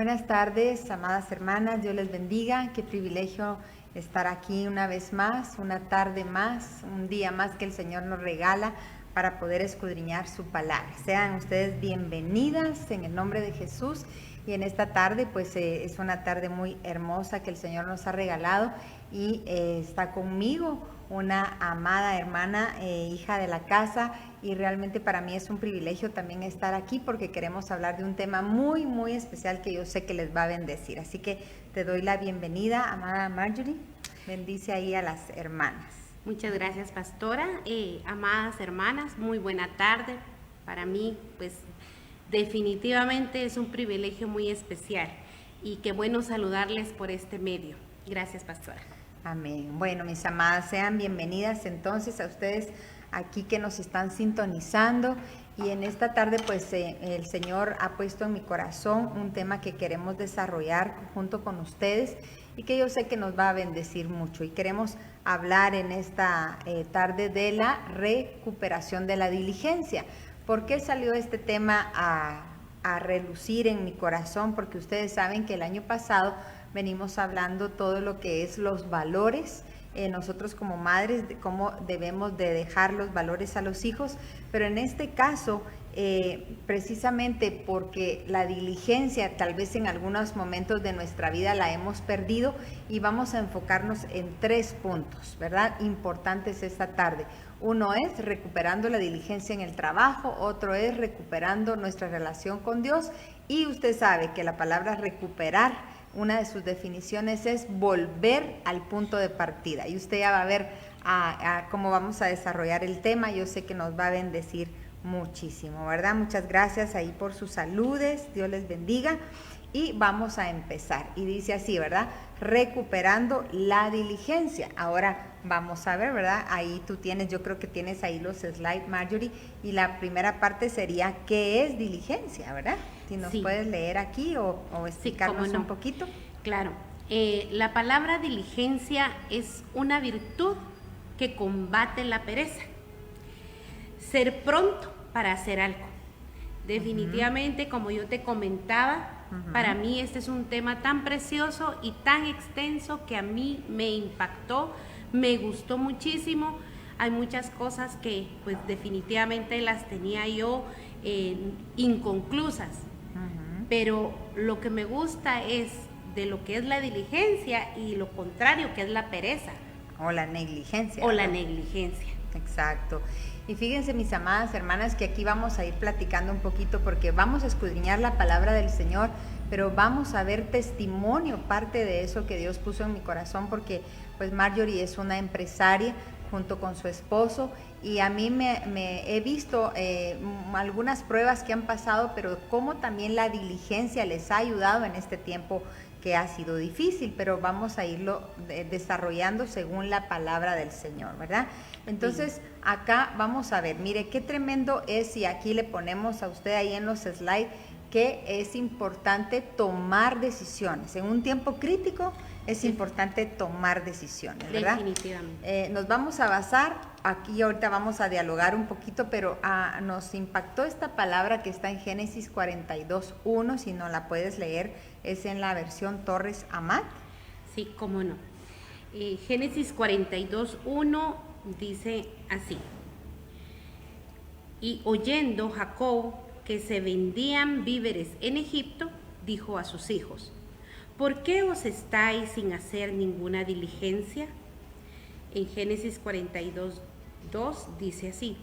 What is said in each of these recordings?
Buenas tardes, amadas hermanas, Dios les bendiga. Qué privilegio estar aquí una vez más, una tarde más, un día más que el Señor nos regala para poder escudriñar su palabra. Sean ustedes bienvenidas en el nombre de Jesús. Y en esta tarde, pues es una tarde muy hermosa que el Señor nos ha regalado y está conmigo una amada hermana, hija de la casa, y realmente para mí es un privilegio también estar aquí porque queremos hablar de un tema muy, muy especial que yo sé que les va a bendecir. Así que te doy la bienvenida, amada Marjorie. Bendice ahí a las hermanas. Muchas gracias, pastora. Amadas hermanas, muy buena tarde. Para mí, pues definitivamente es un privilegio muy especial y qué bueno saludarles por este medio. Gracias, pastora. Amén. Bueno, mis amadas, sean bienvenidas entonces a ustedes aquí que nos están sintonizando, y en esta tarde pues el Señor ha puesto en mi corazón un tema que queremos desarrollar junto con ustedes y que yo sé que nos va a bendecir mucho, y queremos hablar en esta tarde de la recuperación de la diligencia. ¿Por qué salió este tema a relucir en mi corazón? Porque ustedes saben que el año pasado venimos hablando todo lo que es los valores, nosotros como madres, de cómo debemos de dejar los valores a los hijos, pero en este caso, precisamente porque la diligencia tal vez en algunos momentos de nuestra vida la hemos perdido, y vamos a enfocarnos en 3 puntos, ¿verdad? Importantes esta tarde. Uno es recuperando la diligencia en el trabajo, otro es recuperando nuestra relación con Dios, y usted sabe que la palabra recuperar, una de sus definiciones es volver al punto de partida, y usted ya va a ver cómo vamos a desarrollar el tema. Yo sé que nos va a bendecir muchísimo, ¿verdad? Muchas gracias ahí por sus saludes, Dios les bendiga, y vamos a empezar. Y dice así, ¿verdad? Recuperando la diligencia. Ahora vamos a ver, ¿verdad? Ahí tú tienes, yo creo que tienes ahí los slides, Marjorie, y la primera parte sería ¿qué es diligencia, verdad? Si nos puedes leer aquí o explicarnos un poquito. Claro, la palabra diligencia es una virtud que combate la pereza. Ser pronto para hacer algo. Definitivamente, como yo te comentaba, para mí este es un tema tan precioso y tan extenso que a mí me impactó, me gustó muchísimo. Hay muchas cosas que pues definitivamente las tenía yo inconclusas, pero lo que me gusta es de lo que es la diligencia y lo contrario, que es la pereza. O la negligencia. O la negligencia. Exacto. Y fíjense, mis amadas hermanas, que aquí vamos a ir platicando un poquito porque vamos a escudriñar la palabra del Señor, pero vamos a ver testimonio, parte de eso que Dios puso en mi corazón, porque pues Marjorie es una empresaria junto con su esposo, y a mí me he visto algunas pruebas que han pasado, pero cómo también la diligencia les ha ayudado en este tiempo que ha sido difícil, pero vamos a irlo desarrollando según la palabra del Señor, ¿verdad? Entonces, acá vamos a ver, mire qué tremendo es, y aquí le ponemos a usted ahí en los slides, que es importante tomar decisiones. En un tiempo crítico es importante tomar decisiones, ¿verdad? Definitivamente. Nos vamos a basar, aquí ahorita vamos a dialogar un poquito, pero nos impactó esta palabra que está en Génesis 42:1, si no la puedes leer, es en la versión Torres Amat. Sí, cómo no. Génesis 42:1 dice así: y oyendo Jacob que se vendían víveres en Egipto, dijo a sus hijos: ¿por qué os estáis sin hacer ninguna diligencia? En Génesis 42:2 dice así: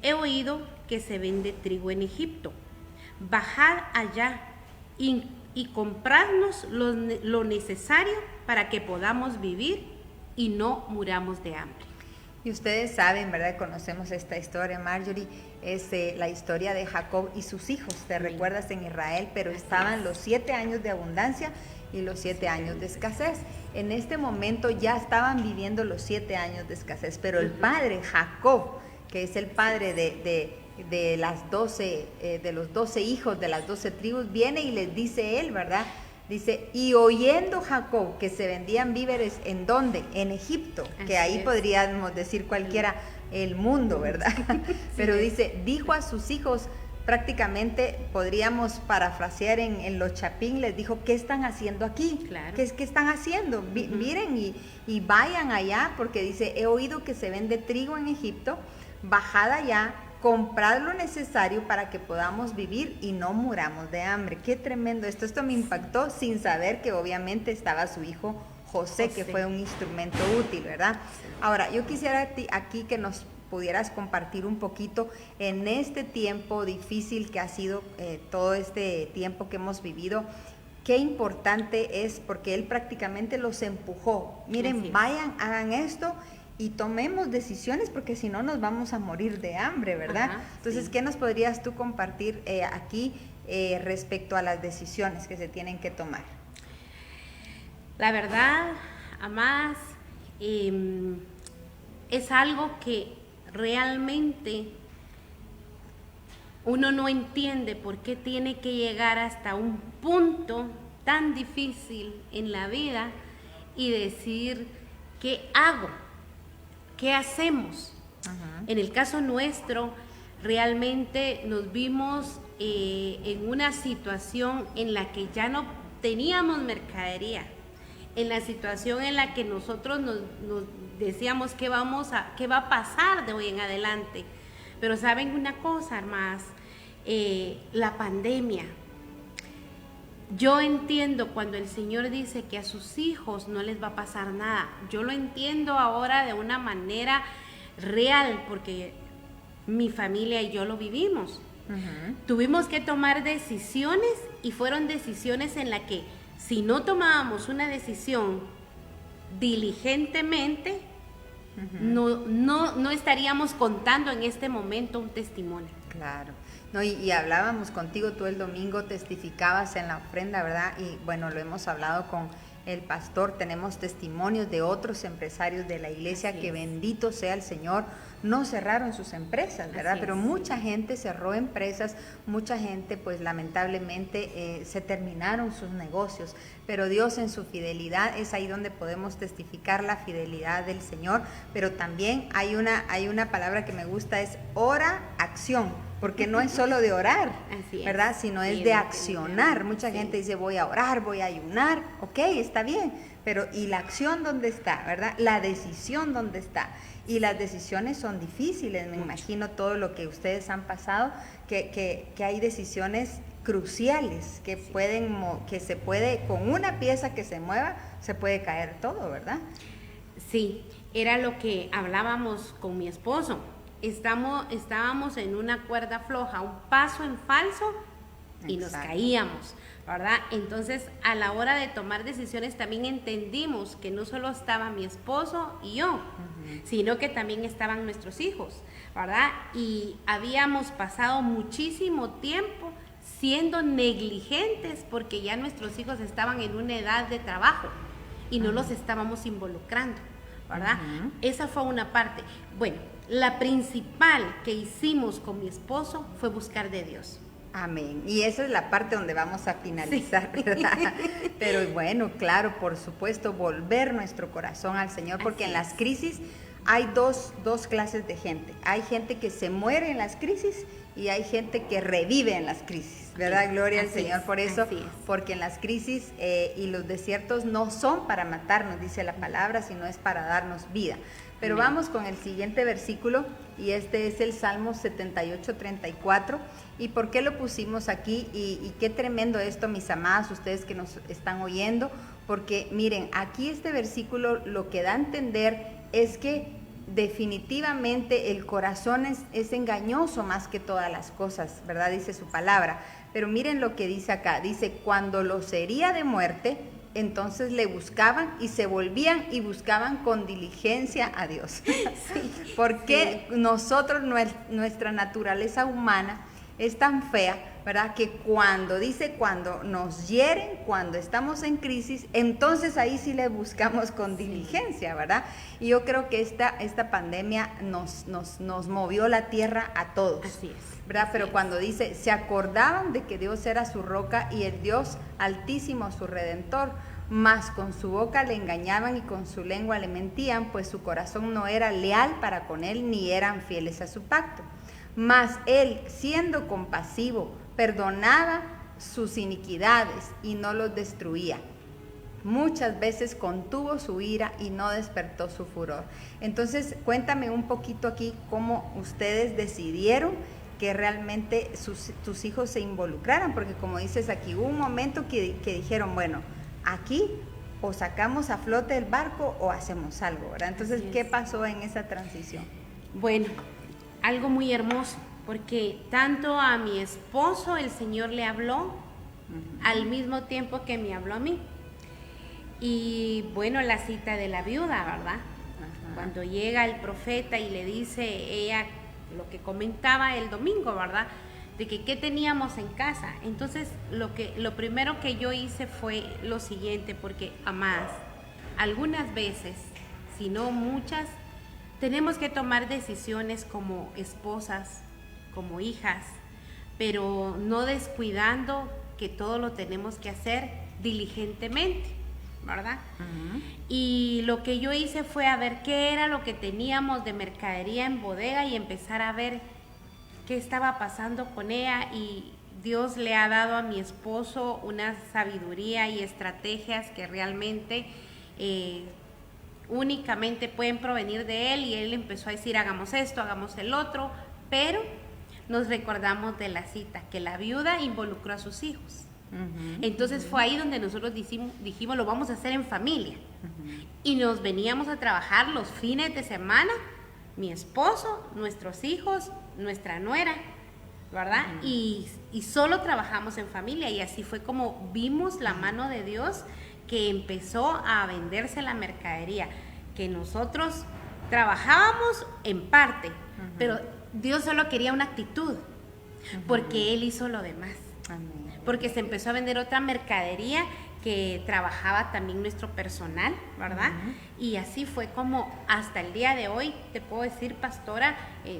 he oído que se vende trigo en Egipto. Bajad allá y compradnos lo necesario para que podamos vivir y no muramos de hambre. Y ustedes saben, ¿verdad? Conocemos esta historia, Marjorie, es la historia de Jacob y sus hijos. ¿Te recuerdas? En Israel, pero estaban los 7 años de abundancia y los 7 años de escasez. En este momento ya estaban viviendo los 7 años de escasez, pero el padre Jacob, que es el padre de las 12, de los 12 hijos de las 12 tribus, viene y les dice él, ¿verdad? Dice, y oyendo Jacob que se vendían víveres, ¿en dónde? En Egipto, que ahí podríamos decir cualquiera, el mundo, ¿verdad? Pero dice, dijo a sus hijos, prácticamente podríamos parafrasear en los Chapín, les dijo, ¿qué están haciendo aquí? Claro. ¿Qué están haciendo? Miren y vayan allá, porque dice, he oído que se vende trigo en Egipto, bajad allá, comprad lo necesario para que podamos vivir y no muramos de hambre. Qué tremendo esto me impactó sin saber que obviamente estaba su hijo José, que fue un instrumento útil, ¿verdad? Ahora, yo quisiera aquí que nos pudieras compartir un poquito en este tiempo difícil que ha sido todo este tiempo que hemos vivido. Qué importante es, porque él prácticamente los empujó. Miren, vayan, hagan esto y tomemos decisiones, porque si no nos vamos a morir de hambre, ¿verdad? Ajá, entonces, sí. ¿qué nos podrías tú compartir aquí respecto a las decisiones que se tienen que tomar? La verdad, amadas, es algo que realmente uno no entiende por qué tiene que llegar hasta un punto tan difícil en la vida y decir, ¿qué hago? ¿Qué hacemos? Ajá. En el caso nuestro, realmente nos vimos en una situación en la que ya no teníamos mercadería, en la situación en la que nosotros nos decíamos qué va a pasar de hoy en adelante. Pero saben una cosa, hermanas, la pandemia. Yo entiendo cuando el Señor dice que a sus hijos no les va a pasar nada. Yo lo entiendo ahora de una manera real, porque mi familia y yo lo vivimos. Uh-huh. Tuvimos que tomar decisiones y fueron decisiones en las que si no tomábamos una decisión diligentemente, uh-huh, no estaríamos contando en este momento un testimonio. Claro. No, y hablábamos contigo, tú el domingo testificabas en la ofrenda, ¿verdad? Y bueno, lo hemos hablado con el pastor, tenemos testimonios de otros empresarios de la iglesia que, bendito sea el Señor, no cerraron sus empresas, ¿verdad? Pero mucha gente cerró empresas, mucha gente pues lamentablemente se terminaron sus negocios, pero Dios en su fidelidad es ahí donde podemos testificar la fidelidad del Señor. Pero también hay una palabra que me gusta, es ora, acción, porque no es solo de orar, ¿verdad? Sino es de accionar. Mucha gente dice, voy a orar, voy a ayunar, ok, está bien, pero ¿y la acción dónde está, verdad? La decisión dónde está. Y las decisiones son difíciles, me imagino todo lo que ustedes han pasado, que hay decisiones cruciales que que se puede, con una pieza que se mueva, se puede caer todo, ¿verdad? Sí, era lo que hablábamos con mi esposo. Estábamos en una cuerda floja, un paso en falso y nos caíamos, ¿verdad? Entonces, a la hora de tomar decisiones también entendimos que no solo estaba mi esposo y yo, uh-huh, sino que también estaban nuestros hijos, ¿verdad? Y habíamos pasado muchísimo tiempo siendo negligentes porque ya nuestros hijos estaban en una edad de trabajo y no, uh-huh, los estábamos involucrando, ¿verdad? Uh-huh. Esa fue una parte. Bueno, la principal que hicimos con mi esposo fue buscar de Dios. Amén. Y esa es la parte donde vamos a finalizar, ¿verdad? Pero bueno, claro, por supuesto, volver nuestro corazón al Señor, porque en las crisis hay dos clases de gente. Hay gente que se muere en las crisis y hay gente que revive en las crisis, ¿verdad? Sí, gloria al Señor por eso, porque en las crisis y los desiertos no son para matarnos, dice la palabra, sino es para darnos vida. Pero vamos con el siguiente versículo, y este es el Salmo 78:34. ¿Y por qué lo pusimos aquí? Y qué tremendo esto, mis amadas, ustedes que nos están oyendo, porque miren, aquí este versículo lo que da a entender es que definitivamente el corazón es engañoso más que todas las cosas, ¿verdad? Dice su palabra. Pero miren lo que dice acá, dice, cuando los hería de muerte, entonces le buscaban y se volvían y buscaban con diligencia a Dios. Sí, porque nosotros, nuestra naturaleza humana es tan fea, ¿verdad? Que cuando nos hieren, cuando estamos en crisis, entonces ahí sí le buscamos con diligencia, ¿verdad? Y yo creo que esta pandemia nos movió la tierra a todos. Así es. ¿Verdad? Pero cuando dice, se acordaban de que Dios era su roca y el Dios altísimo su redentor, mas con su boca le engañaban y con su lengua le mentían, pues su corazón no era leal para con él, ni eran fieles a su pacto. Mas él, siendo compasivo, perdonaba sus iniquidades y no los destruía. Muchas veces contuvo su ira y no despertó su furor. Entonces, cuéntame un poquito aquí cómo ustedes decidieron que realmente tus hijos se involucraran, porque como dices aquí, hubo un momento que dijeron, bueno, aquí o sacamos a flote el barco o hacemos algo, ¿verdad? Entonces, ¿qué pasó en esa transición? Bueno, algo muy hermoso, porque tanto a mi esposo el Señor le habló, al mismo tiempo que me habló a mí. Y bueno, la cita de la viuda, ¿verdad? Cuando llega el profeta y le dice ella lo que comentaba el domingo, ¿verdad? De que qué teníamos en casa. Entonces, lo primero que yo hice fue lo siguiente, porque amadas, algunas veces, si no muchas, tenemos que tomar decisiones como esposas, como hijas, pero no descuidando que todo lo tenemos que hacer diligentemente, ¿verdad? Y lo que yo hice fue a ver qué era lo que teníamos de mercadería en bodega y empezar a ver qué estaba pasando con ella, y Dios le ha dado a mi esposo una sabiduría y estrategias que realmente únicamente pueden provenir de él, y él empezó a decir hagamos esto, hagamos el otro, pero nos recordamos de la cita, que la viuda involucró a sus hijos. Entonces fue ahí donde nosotros dijimos lo vamos a hacer en familia. Y nos veníamos a trabajar los fines de semana, mi esposo, nuestros hijos, nuestra nuera, ¿verdad? Y solo trabajamos en familia, y así fue como vimos la mano de Dios, que empezó a venderse la mercadería, que nosotros trabajábamos en parte, pero Dios solo quería una actitud, porque Él hizo lo demás. Amén. Porque se empezó a vender otra mercadería que trabajaba también nuestro personal, ¿verdad? Y así fue como hasta el día de hoy, te puedo decir, pastora,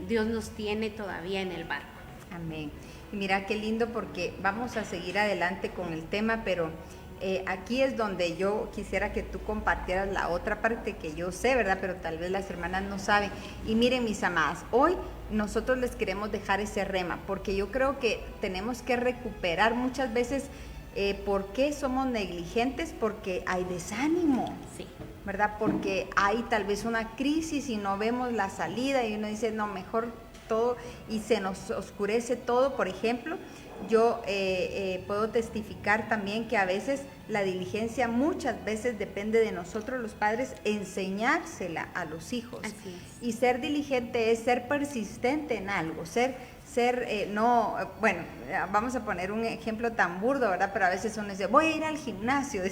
Dios nos tiene todavía en el barco. Amén. Y mira qué lindo, porque vamos a seguir adelante con el tema, pero aquí es donde yo quisiera que tú compartieras la otra parte que yo sé, ¿verdad? Pero tal vez las hermanas no saben. Y miren, mis amadas, hoy nosotros les queremos dejar ese rema, porque yo creo que tenemos que recuperar muchas veces por qué somos negligentes, porque hay desánimo, sí, ¿verdad? Porque hay tal vez una crisis y no vemos la salida, y uno dice, no, mejor todo, y se nos oscurece todo. Por ejemplo, yo puedo testificar también que a veces la diligencia muchas veces depende de nosotros los padres, enseñársela a los hijos. Así es. Y ser diligente es ser persistente en algo, bueno, vamos a poner un ejemplo tan burdo, ¿verdad? Pero a veces uno dice, voy a ir al gimnasio,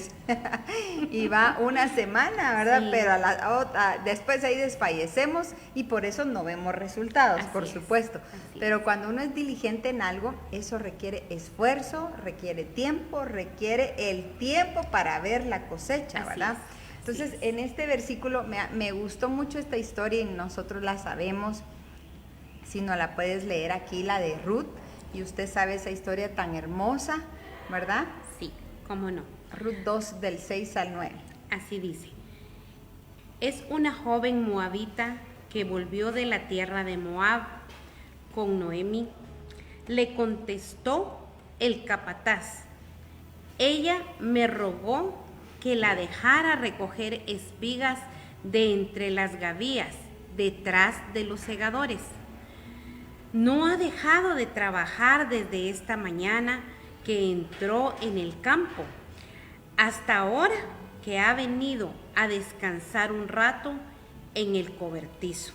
y va una semana, ¿verdad? Sí. Pero después ahí desfallecemos y por eso no vemos resultados, así por supuesto. Pero cuando uno es diligente en algo, eso requiere esfuerzo, requiere tiempo, requiere el tiempo para ver la cosecha, ¿verdad? Entonces, en este versículo me gustó mucho esta historia, y nosotros la sabemos. Si no la puedes leer aquí, la de Ruth, y usted sabe esa historia tan hermosa, ¿verdad? Sí, cómo no. Ruth 2, del 6 al 9. Así dice. Es una joven moabita que volvió de la tierra de Moab con Noemi. Le contestó el capataz. Ella me rogó que la dejara recoger espigas de entre las gavillas, detrás de los segadores. No ha dejado de trabajar desde esta mañana que entró en el campo, hasta ahora que ha venido a descansar un rato en el cobertizo.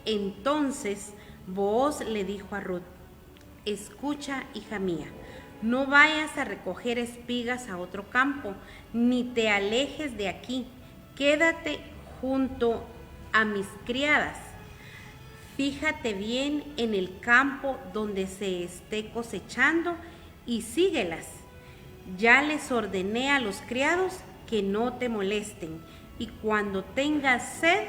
Entonces Booz le dijo a Ruth, escucha, hija mía, no vayas a recoger espigas a otro campo, ni te alejes de aquí, quédate junto a mis criadas. Fíjate bien en el campo donde se esté cosechando y síguelas. Ya les ordené a los criados que no te molesten, y cuando tengas sed,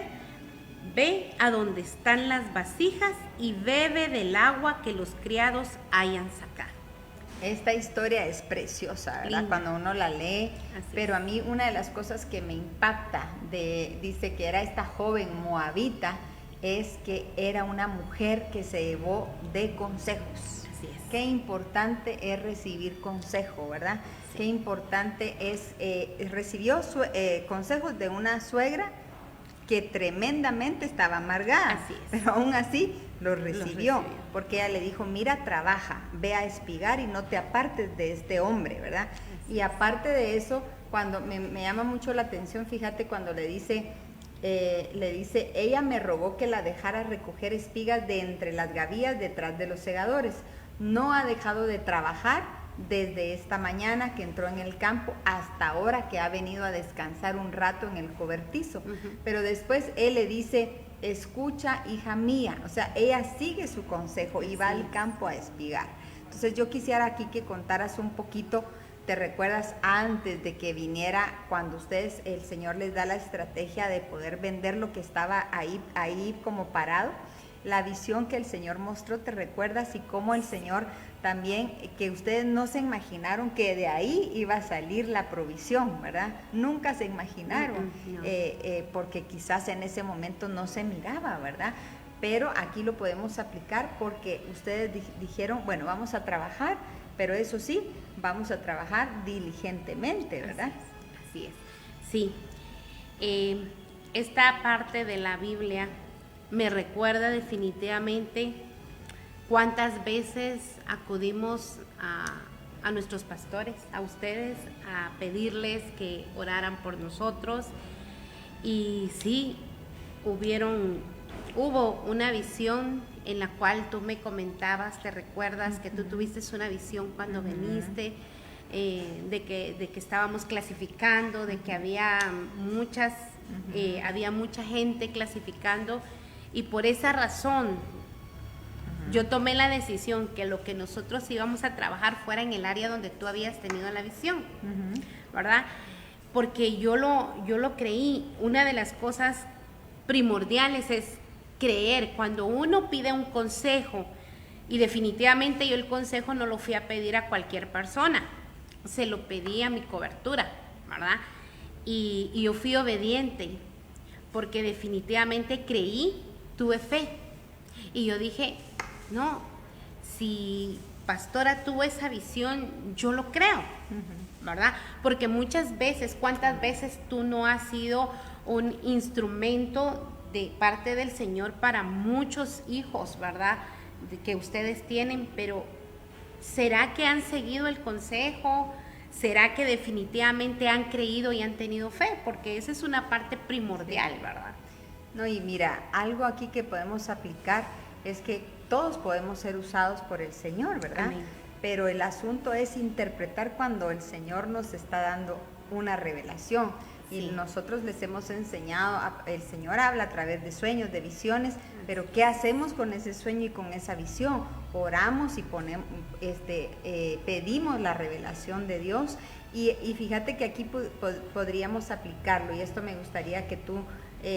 ve a donde están las vasijas y bebe del agua que los criados hayan sacado. Esta historia es preciosa, ¿verdad? Linda. Cuando uno la lee. Así pero es. A mí una de las cosas que me impacta, dice que era esta joven moabita, es que era una mujer que se llevó de consejos. Así es. Qué importante es recibir consejo, ¿verdad? Sí. Qué importante es, recibió consejos de una suegra que tremendamente estaba amargada, Así es. pero aún así los recibió, recibió. porque ella le dijo, mira, trabaja, ve a espigar y no te apartes de este hombre, ¿verdad? Y aparte de eso, cuando me llama mucho la atención, fíjate cuando le dice, ella me rogó que la dejara recoger espigas de entre las gavillas detrás de los segadores. No ha dejado de trabajar desde esta mañana que entró en el campo hasta ahora que ha venido a descansar un rato en el cobertizo. Pero después él le dice, escucha, hija mía. O sea, ella sigue su consejo y va al campo a espigar. Entonces yo quisiera aquí que contaras un poquito. ¿Te recuerdas antes de que viniera, cuando ustedes, el Señor les da la estrategia de poder vender lo que estaba ahí como parado? La visión que el Señor mostró, ¿te recuerdas? Y cómo el Señor también, que ustedes no se imaginaron que de ahí iba a salir la provisión, ¿verdad? Nunca se imaginaron, No. porque quizás en ese momento no se miraba, ¿verdad? Pero aquí lo podemos aplicar porque ustedes dijeron, bueno, vamos a trabajar, pero eso sí, vamos a trabajar diligentemente, ¿verdad? Así es. Sí. Esta parte de la Biblia me recuerda definitivamente cuántas veces acudimos a nuestros pastores, a ustedes, a pedirles que oraran por nosotros. Y sí, hubo una visión en la cual tú me comentabas, te recuerdas que tú tuviste una visión cuando viniste, de que estábamos clasificando, de que había mucha gente clasificando, y por esa razón yo tomé la decisión que lo que nosotros íbamos a trabajar fuera en el área donde tú habías tenido la visión, ¿verdad? Porque yo lo creí. Una de las cosas primordiales es creer. Cuando uno pide un consejo, y definitivamente yo el consejo no lo fui a pedir a cualquier persona, se lo pedí a mi cobertura, ¿verdad? Y yo fui obediente, porque definitivamente creí, tuve fe, y yo dije, no, si pastora tuvo esa visión, yo lo creo, ¿verdad? Porque muchas veces, ¿cuántas veces tú no has sido un instrumento de parte del Señor para muchos hijos, ¿verdad?, que ustedes tienen? Pero ¿será que han seguido el consejo? ¿Será que definitivamente han creído y han tenido fe? Porque esa es una parte primordial, ¿verdad? No, y mira, algo aquí que podemos aplicar es que todos podemos ser usados por el Señor, ¿verdad? Amén. Pero el asunto es interpretar cuando el Señor nos está dando una revelación. Y Sí. nosotros les hemos enseñado, el Señor habla a través de sueños, de visiones, pero ¿qué hacemos con ese sueño y con esa visión? Oramos y pedimos la revelación de Dios, y fíjate que aquí podríamos aplicarlo, y esto me gustaría que tú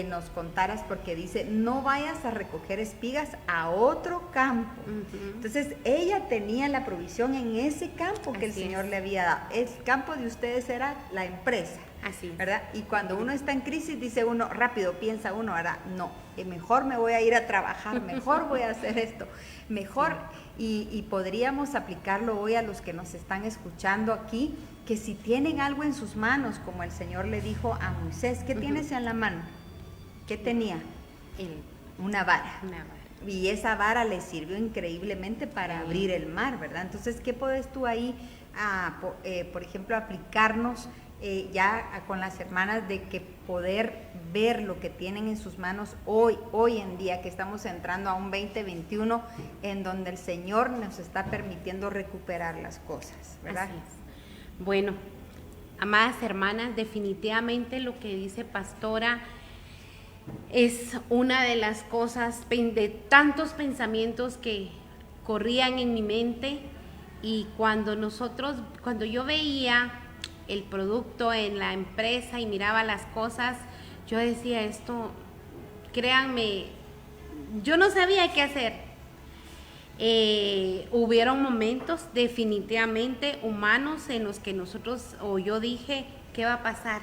nos contaras, porque dice, no vayas a recoger espigas a otro campo. Entonces ella tenía la provisión en ese campo que el Así Señor es. le había dado. El campo de ustedes era la empresa. Así es. ¿Verdad? Y cuando uno está en crisis, dice uno, rápido piensa uno, ¿verdad? No, mejor me voy a ir a trabajar, mejor voy a hacer esto, mejor, y podríamos aplicarlo hoy a los que nos están escuchando aquí, que si tienen algo en sus manos, como el Señor le dijo a Moisés, ¿qué tienes en la mano? ¿Qué tenía? Una vara. Una vara. Y esa vara le sirvió increíblemente para abrir el mar, ¿verdad? Entonces, ¿qué puedes tú ahí, por ejemplo, aplicarnos ya con las hermanas, de que poder ver lo que tienen en sus manos hoy en día, que estamos entrando a un 2021 en donde el Señor nos está permitiendo recuperar las cosas, ¿verdad? Así es. Bueno, amadas hermanas, definitivamente lo que dice pastora es una de las cosas, de tantos pensamientos que corrían en mi mente, y cuando yo veía el producto en la empresa y miraba las cosas, yo decía, esto, créanme, yo no sabía qué hacer. Hubieron momentos definitivamente humanos en los que yo dije, ¿qué va a pasar?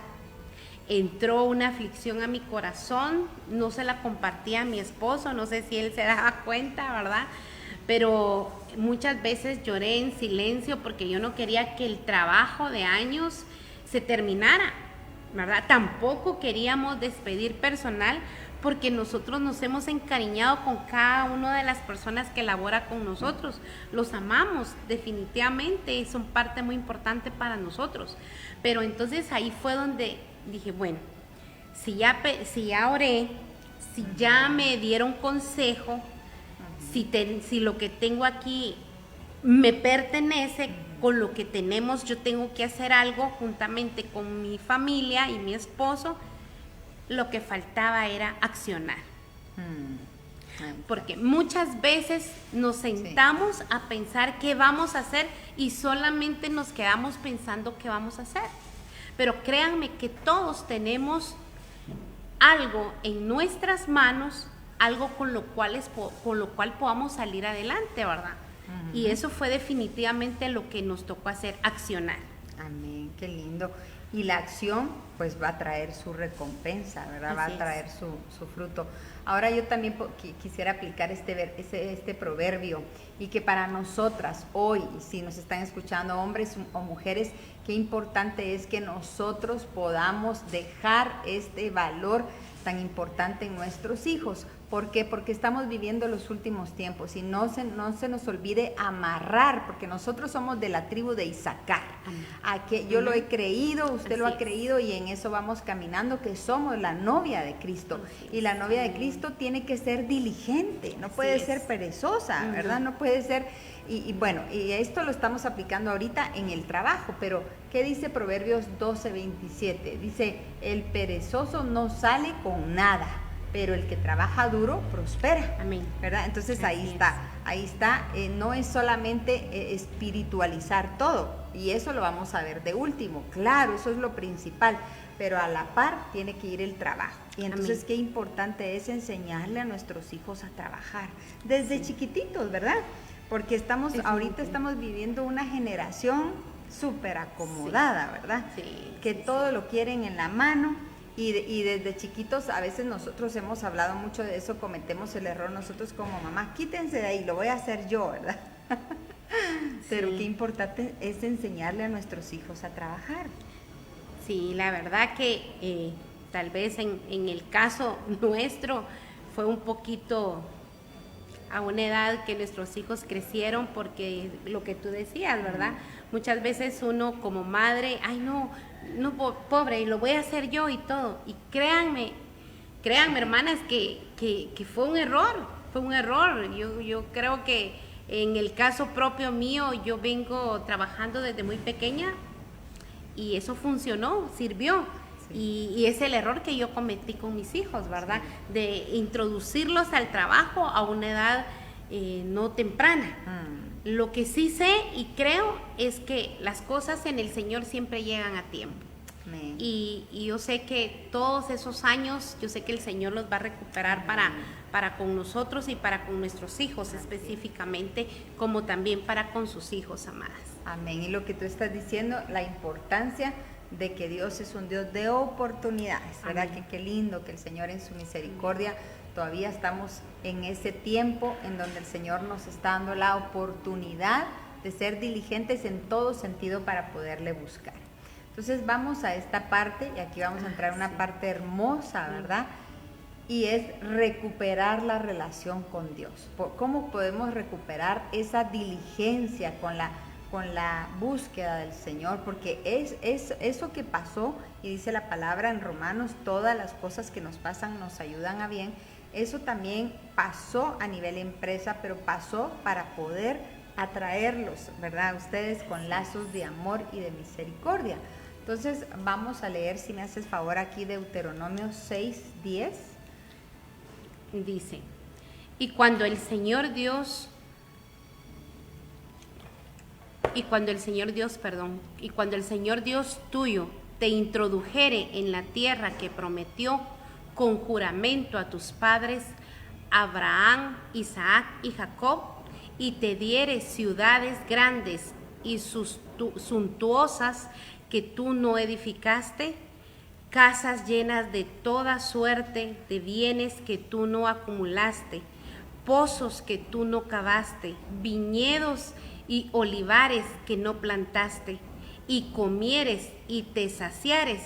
entró una aflicción a mi corazón, no se la compartía a mi esposo, no sé si él se daba cuenta, ¿verdad? Pero muchas veces lloré en silencio porque yo no quería que el trabajo de años se terminara, ¿verdad? Tampoco queríamos despedir personal porque nosotros nos hemos encariñado con cada una de las personas que labora con nosotros. Los amamos, definitivamente, son parte muy importante para nosotros. Pero entonces ahí fue donde dije, bueno, si ya oré, si ya me dieron consejo, si lo que tengo aquí me pertenece, con lo que tenemos yo tengo que hacer algo juntamente con mi familia y mi esposo. Lo que faltaba era accionar. Porque muchas veces nos sentamos a pensar qué vamos a hacer y solamente nos quedamos pensando qué vamos a hacer. Pero créanme que todos tenemos algo en nuestras manos, algo con lo cual podamos salir adelante, ¿verdad? Y eso fue definitivamente lo que nos tocó hacer, accionar. Amén, qué lindo. Y la acción pues va a traer su recompensa, ¿verdad? Va a traer su fruto. Ahora yo también quisiera aplicar este proverbio, y que para nosotras hoy, si nos están escuchando hombres o mujeres, qué importante es que nosotros podamos dejar este valor tan importante en nuestros hijos. ¿Por qué? Porque estamos viviendo los últimos tiempos y no se nos olvide amarrar, porque nosotros somos de la tribu de Isaacar. Yo lo he creído, usted lo ha creído, y en eso vamos caminando, que somos la novia de Cristo. Y la novia de Cristo tiene que ser diligente, no puede ser perezosa, ¿verdad? No puede ser... Y bueno, y esto lo estamos aplicando ahorita en el trabajo, pero ¿qué dice Proverbios 12:27? Dice, el perezoso no sale con nada, pero el que trabaja duro prospera. Amén. ¿Verdad? Entonces ahí está, no es solamente espiritualizar todo, y eso lo vamos a ver de último, claro, eso es lo principal, pero a la par tiene que ir el trabajo. Y entonces qué importante es enseñarle a nuestros hijos a trabajar desde chiquititos, ¿verdad? Porque ahorita estamos viviendo una generación súper acomodada, ¿verdad? Que todo lo quieren en la mano. Y desde chiquitos, a veces nosotros hemos hablado mucho de eso, cometemos el error nosotros como mamá, quítense de ahí, lo voy a hacer yo, ¿verdad? Pero qué importante es enseñarle a nuestros hijos a trabajar. Sí, la verdad que tal vez en el caso nuestro fue un poquito a una edad que nuestros hijos crecieron, porque lo que tú decías, ¿verdad? Muchas veces uno como madre, ay no, pobre, y lo voy a hacer yo y todo. Y créanme hermanas, que fue un error. Yo creo que en el caso propio mío, yo vengo trabajando desde muy pequeña y eso funcionó, sirvió. Y es el error que yo cometí con mis hijos, ¿verdad? De introducirlos al trabajo a una edad no temprana. Lo que sí sé y creo es que las cosas en el Señor siempre llegan a tiempo. Y yo sé que todos esos años, yo sé que el Señor los va a recuperar para con nosotros y para con nuestros hijos específicamente, como también para con sus hijos, amadas. Amén. Y lo que tú estás diciendo, la importancia de que Dios es un Dios de oportunidades, ¿verdad? Que qué lindo que el Señor en su misericordia todavía estamos en ese tiempo en donde el Señor nos está dando la oportunidad de ser diligentes en todo sentido para poderle buscar. Entonces vamos a esta parte, y aquí vamos a entrar en una parte hermosa, ¿verdad? Y es recuperar la relación con Dios. ¿Cómo podemos recuperar esa diligencia con la búsqueda del Señor? Porque es eso que pasó, y dice la palabra en Romanos, todas las cosas que nos pasan nos ayudan a bien. Eso también pasó a nivel empresa, pero pasó para poder atraerlos, ¿verdad? Ustedes con lazos de amor y de misericordia. Entonces vamos a leer, si me haces favor, aquí Deuteronomio 6:10. Dice, y cuando el Señor Dios tuyo te introdujere en la tierra que prometió con juramento a tus padres, Abraham, Isaac y Jacob, y te diere ciudades grandes y suntuosas que tú no edificaste, casas llenas de toda suerte de bienes que tú no acumulaste, pozos que tú no cavaste, viñedos y olivares que no plantaste, y comieres y te saciares.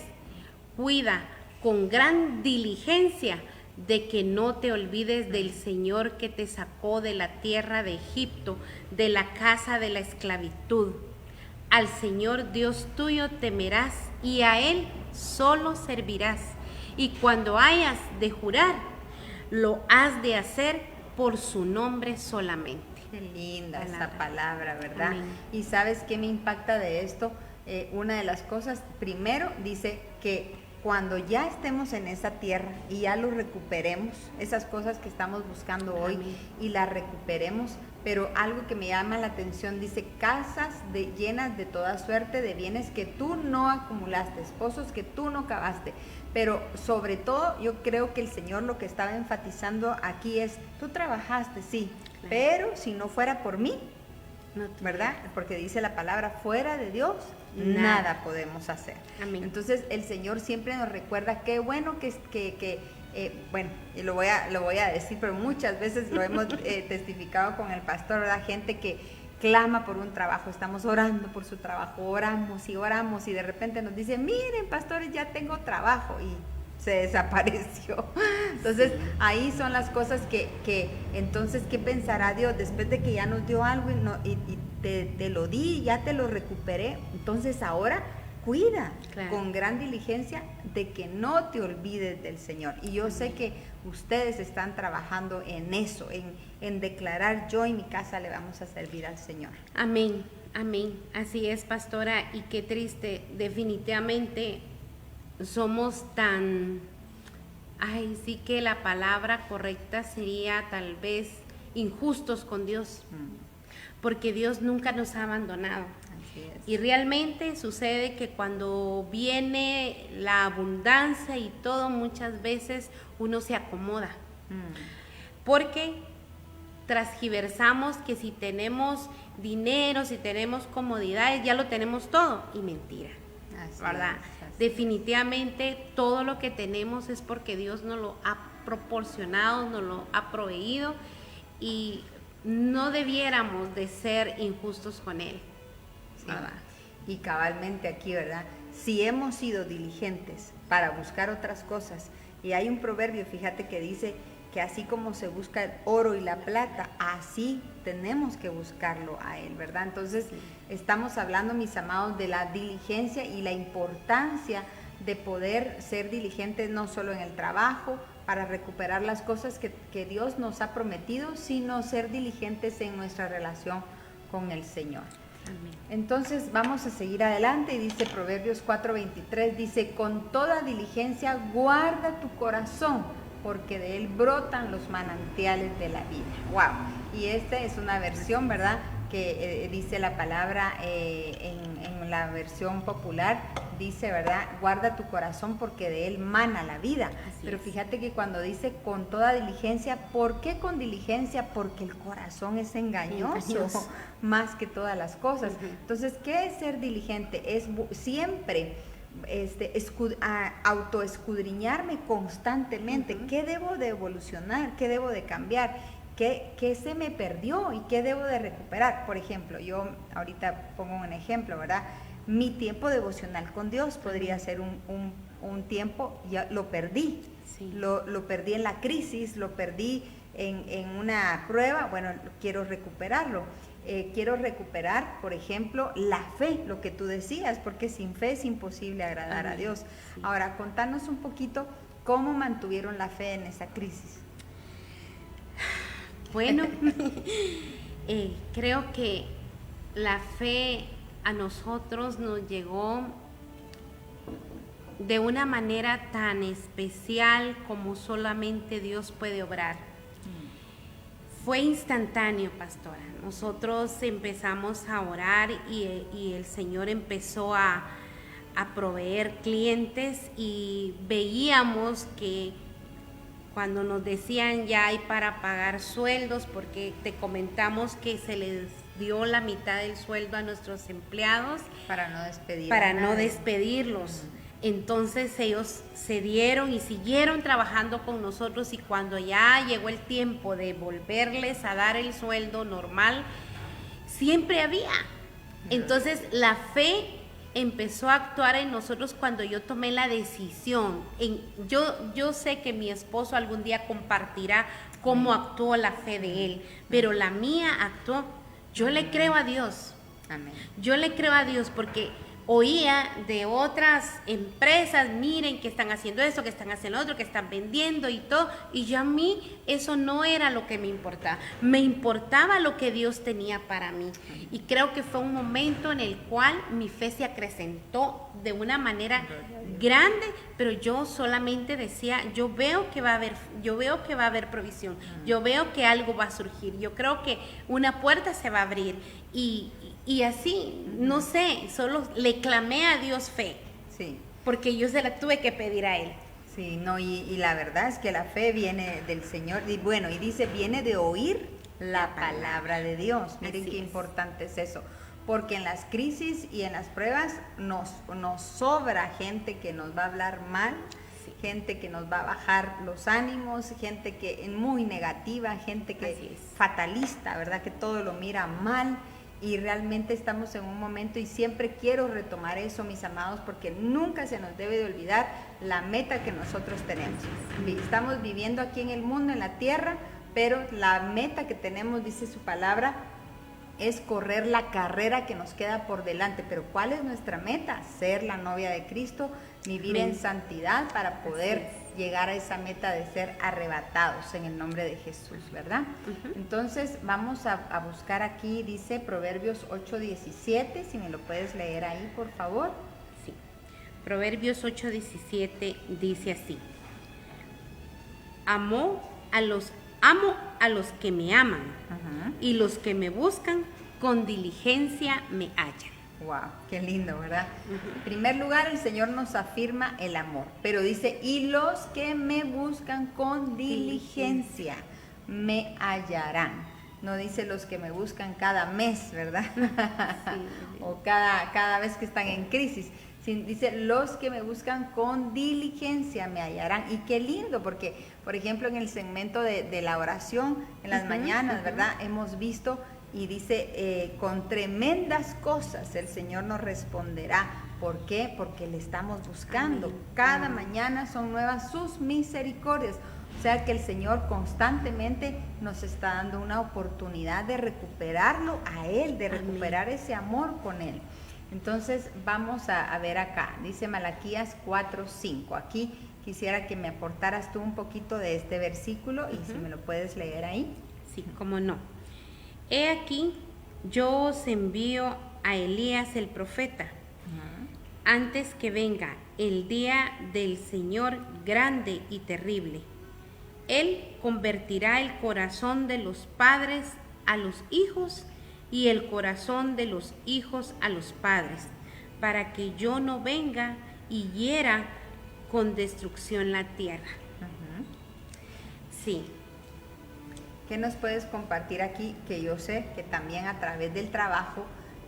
Cuida con gran diligencia de que no te olvides del Señor que te sacó de la tierra de Egipto, de la casa de la esclavitud. Al Señor Dios tuyo temerás y a Él solo servirás. Y cuando hayas de jurar, lo has de hacer por su nombre solamente. Qué linda esa palabra, ¿verdad? Amén. Y ¿sabes qué me impacta de esto? Una de las cosas, primero dice que cuando ya estemos en esa tierra y ya lo recuperemos, esas cosas que estamos buscando hoy, Amén, y las recuperemos, pero algo que me llama la atención, dice casas llenas de toda suerte de bienes que tú no acumulaste, pozos que tú no cavaste. Pero sobre todo yo creo que el Señor lo que estaba enfatizando aquí es, tú trabajaste, sí, claro, pero si no fuera por mí, no, ¿verdad? Porque dice la palabra, fuera de Dios, nada podemos hacer. Amén. Entonces el Señor siempre nos recuerda qué bueno bueno, y lo voy a decir, pero muchas veces lo hemos testificado con el pastor, ¿verdad? Gente que clama por un trabajo, estamos orando por su trabajo, oramos y de repente nos dice, miren pastores, ya tengo trabajo, y se desapareció. Entonces, ahí son las cosas entonces, ¿qué pensará Dios? Después de que ya nos dio algo y te lo di, ya te lo recuperé, entonces ahora cuida, claro, con gran diligencia de que no te olvides del Señor. Y yo sé que ustedes están trabajando en eso, en declarar, yo y mi casa le vamos a servir al Señor. Amén, amén. Así es, pastora, y qué triste, definitivamente somos sí que la palabra correcta sería tal vez injustos con Dios, porque Dios nunca nos ha abandonado. Así es. Y realmente sucede que cuando viene la abundancia y todo, muchas veces uno se acomoda, porque transgiversamos que si tenemos dinero, si tenemos comodidades, ya lo tenemos todo, y mentira, ¿verdad? Definitivamente todo lo que tenemos es porque Dios nos lo ha proporcionado, nos lo ha proveído, y no debiéramos de ser injustos con Él. Sí. Y cabalmente aquí, ¿verdad? Si hemos sido diligentes para buscar otras cosas, y hay un proverbio, fíjate, que dice que así como se busca el oro y la plata, así tenemos que buscarlo a Él, ¿verdad? Entonces, estamos hablando, mis amados, de la diligencia y la importancia de poder ser diligentes no solo en el trabajo, para recuperar las cosas que Dios nos ha prometido, sino ser diligentes en nuestra relación con el Señor. Amén. Entonces vamos a seguir adelante, y dice Proverbios 4:23, dice, con toda diligencia guarda tu corazón, porque de él brotan los manantiales de la vida. ¡Wow! Y esta es una versión, ¿verdad?, que dice la palabra en la versión popular, dice, ¿verdad?, guarda tu corazón porque de él mana la vida. Pero fíjate que cuando dice con toda diligencia, ¿por qué con diligencia? Porque el corazón es engañoso más que todas las cosas. Entonces, ¿qué es ser diligente? Es siempre autoescudriñarme constantemente. ¿Qué debo de evolucionar? ¿Qué debo de cambiar? ¿Qué se me perdió y qué debo de recuperar? Por ejemplo, yo ahorita pongo un ejemplo, ¿verdad? Mi tiempo devocional con Dios podría ser un tiempo, ya lo perdí. Sí. Lo perdí en la crisis, lo perdí en una prueba. Bueno, quiero recuperarlo. Quiero recuperar, por ejemplo, la fe, lo que tú decías, porque sin fe es imposible agradar a Dios. Sí. Ahora, contanos un poquito cómo mantuvieron la fe en esa crisis. Bueno, creo que la fe a nosotros nos llegó de una manera tan especial como solamente Dios puede obrar. Fue instantáneo, pastora. Nosotros empezamos a orar y el Señor empezó a proveer clientes, y veíamos que cuando nos decían ya hay para pagar sueldos, porque te comentamos que se les dio la mitad del sueldo a nuestros empleados para no despedirlos. Entonces ellos se dieron y siguieron trabajando con nosotros, y cuando ya llegó el tiempo de volverles a dar el sueldo normal, siempre había. Entonces la fe empezó a actuar en nosotros cuando yo tomé la decisión. Yo sé que mi esposo algún día compartirá cómo actuó la fe de él, pero la mía actuó. Yo le creo a Dios. Amén. Yo le creo a Dios porque oía de otras empresas, miren que están haciendo esto, que están haciendo otro, que están vendiendo y todo, y yo, a mí eso no era lo que me importaba. Me importaba lo que Dios tenía para mí, y creo que fue un momento en el cual mi fe se acrecentó de una manera grande, pero yo solamente decía, yo veo que va a haber provisión, yo veo que algo va a surgir, yo creo que una puerta se va a abrir, y así, no sé, solo le clamé a Dios fe. Sí. Porque yo se la tuve que pedir a Él. Sí, no, y la verdad es que la fe viene del Señor, y bueno, y dice, viene de oír la palabra de Dios. Miren qué importante es eso, porque en las crisis y en las pruebas nos sobra gente que nos va a hablar mal, gente que nos va a bajar los ánimos, gente que es muy negativa, gente que es fatalista, ¿verdad? Que todo lo mira mal. Y realmente estamos en un momento, y siempre quiero retomar eso, mis amados, porque nunca se nos debe de olvidar la meta que nosotros tenemos. Estamos viviendo aquí en el mundo, en la tierra, pero la meta que tenemos, dice su palabra, es correr la carrera que nos queda por delante. Pero ¿cuál es nuestra meta? Ser la novia de Cristo, vivir en santidad para poder llegar a esa meta de ser arrebatados en el nombre de Jesús, ¿verdad? Entonces vamos a buscar aquí, dice Proverbios 8:17, si me lo puedes leer ahí, por favor. Sí, Proverbios 8:17 dice así: amo a los que me aman, y los que me buscan con diligencia me hallan. Wow, qué lindo, ¿verdad? En primer lugar, el Señor nos afirma el amor, pero dice, y los que me buscan con diligencia me hallarán. No dice los que me buscan cada mes, ¿verdad? O cada vez que están en crisis. Dice, los que me buscan con diligencia me hallarán. Y qué lindo, porque, por ejemplo, en el segmento de la oración, en las mañanas, ¿verdad? Hemos visto, y dice, con tremendas cosas el Señor nos responderá. ¿Por qué? Porque le estamos buscando. Cada mañana son nuevas sus misericordias. O sea que el Señor constantemente nos está dando una oportunidad de recuperarlo a Él, de recuperar ese amor con Él. Entonces vamos a ver acá, dice Malaquías 4:5. Aquí quisiera que me aportaras tú un poquito de este versículo, y si me lo puedes leer ahí. Sí, cómo no. He aquí, yo os envío a Elías el profeta, antes que venga el día del Señor grande y terrible. Él convertirá el corazón de los padres a los hijos, y el corazón de los hijos a los padres, para que yo no venga y hiera con destrucción la tierra. Sí. ¿Qué nos puedes compartir aquí? Que yo sé que también a través del trabajo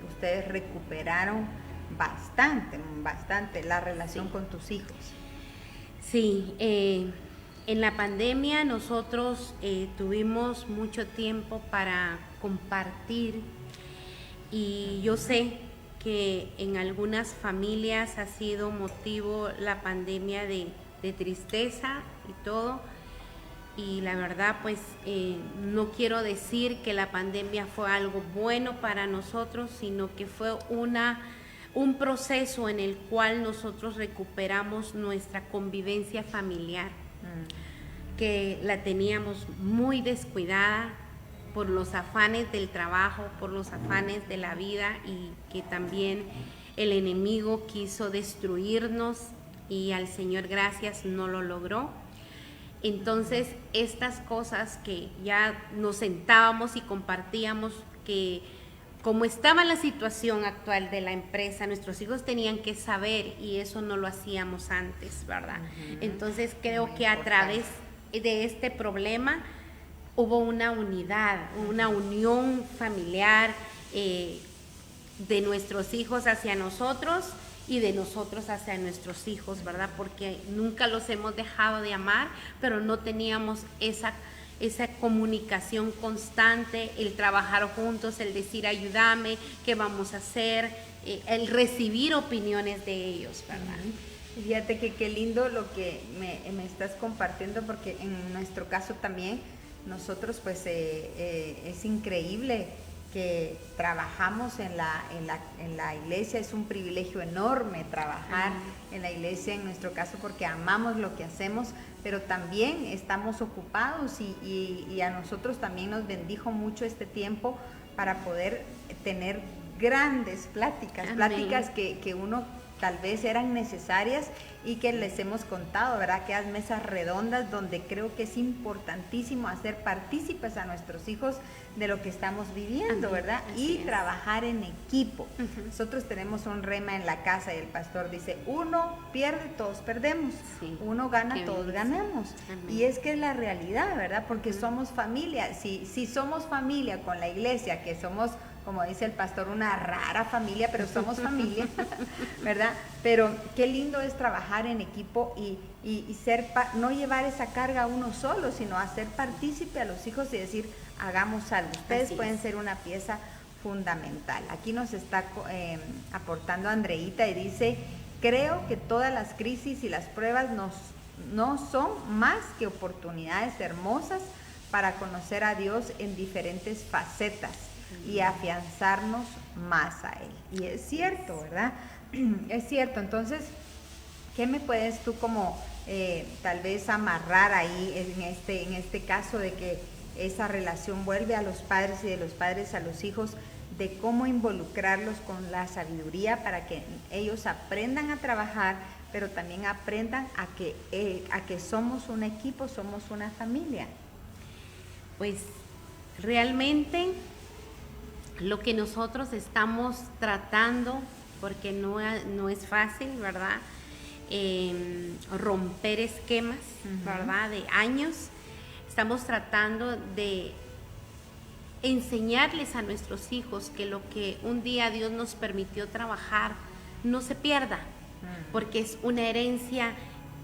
ustedes recuperaron bastante la relación con tus hijos. Sí, en la pandemia nosotros tuvimos mucho tiempo para compartir, y yo sé que en algunas familias ha sido motivo la pandemia de tristeza y todo, y la verdad pues no quiero decir que la pandemia fue algo bueno para nosotros, sino que fue un proceso en el cual nosotros recuperamos nuestra convivencia familiar, que la teníamos muy descuidada por los afanes del trabajo, por los afanes de la vida, y que también el enemigo quiso destruirnos, y al Señor gracias no lo logró. Entonces estas cosas que ya nos sentábamos y compartíamos, que como estaba la situación actual de la empresa, nuestros hijos tenían que saber, y eso no lo hacíamos antes, ¿verdad? Entonces creo que a través de este problema hubo una unidad, una unión familiar de nuestros hijos hacia nosotros, y de nosotros hacia nuestros hijos, ¿verdad? Porque nunca los hemos dejado de amar, pero no teníamos esa comunicación constante, el trabajar juntos, el decir ayúdame, qué vamos a hacer, el recibir opiniones de ellos, ¿verdad? Fíjate que qué lindo lo que me estás compartiendo, porque en nuestro caso también nosotros pues es increíble que trabajamos en la iglesia. Es un privilegio enorme trabajar en la iglesia, en nuestro caso, porque amamos lo que hacemos, pero también estamos ocupados y a nosotros también nos bendijo mucho este tiempo para poder tener grandes pláticas que uno tal vez eran necesarias y que les hemos contado, ¿verdad? Aquellas mesas redondas donde creo que es importantísimo hacer partícipes a nuestros hijos de lo que estamos viviendo, ¿verdad? Y trabajar en equipo. Nosotros tenemos un rema en la casa y el pastor dice, uno pierde, todos perdemos. Uno gana, todos ganamos. Y es que es la realidad, ¿verdad? Porque somos familia. Si somos familia con la iglesia, que somos, como dice el pastor, una rara familia, pero somos familia, ¿verdad? Pero qué lindo es trabajar en equipo y no llevar esa carga a uno solo, sino hacer partícipe a los hijos y decir, hagamos algo. Ustedes pueden ser una pieza fundamental. Aquí nos está aportando Andreita y dice, creo que todas las crisis y las pruebas no son más que oportunidades hermosas para conocer a Dios en diferentes facetas y afianzarnos más a Él. Y es cierto, ¿verdad? Es cierto. Entonces, ¿qué me puedes tú como tal vez amarrar ahí en este caso de que esa relación vuelve a los padres y de los padres a los hijos, de cómo involucrarlos con la sabiduría para que ellos aprendan a trabajar, pero también aprendan a que somos un equipo, somos una familia? Pues realmente lo que nosotros estamos tratando, porque no es fácil, ¿verdad? Romper esquemas, ¿verdad? De años. Estamos tratando de enseñarles a nuestros hijos que lo que un día Dios nos permitió trabajar no se pierda, porque es una herencia,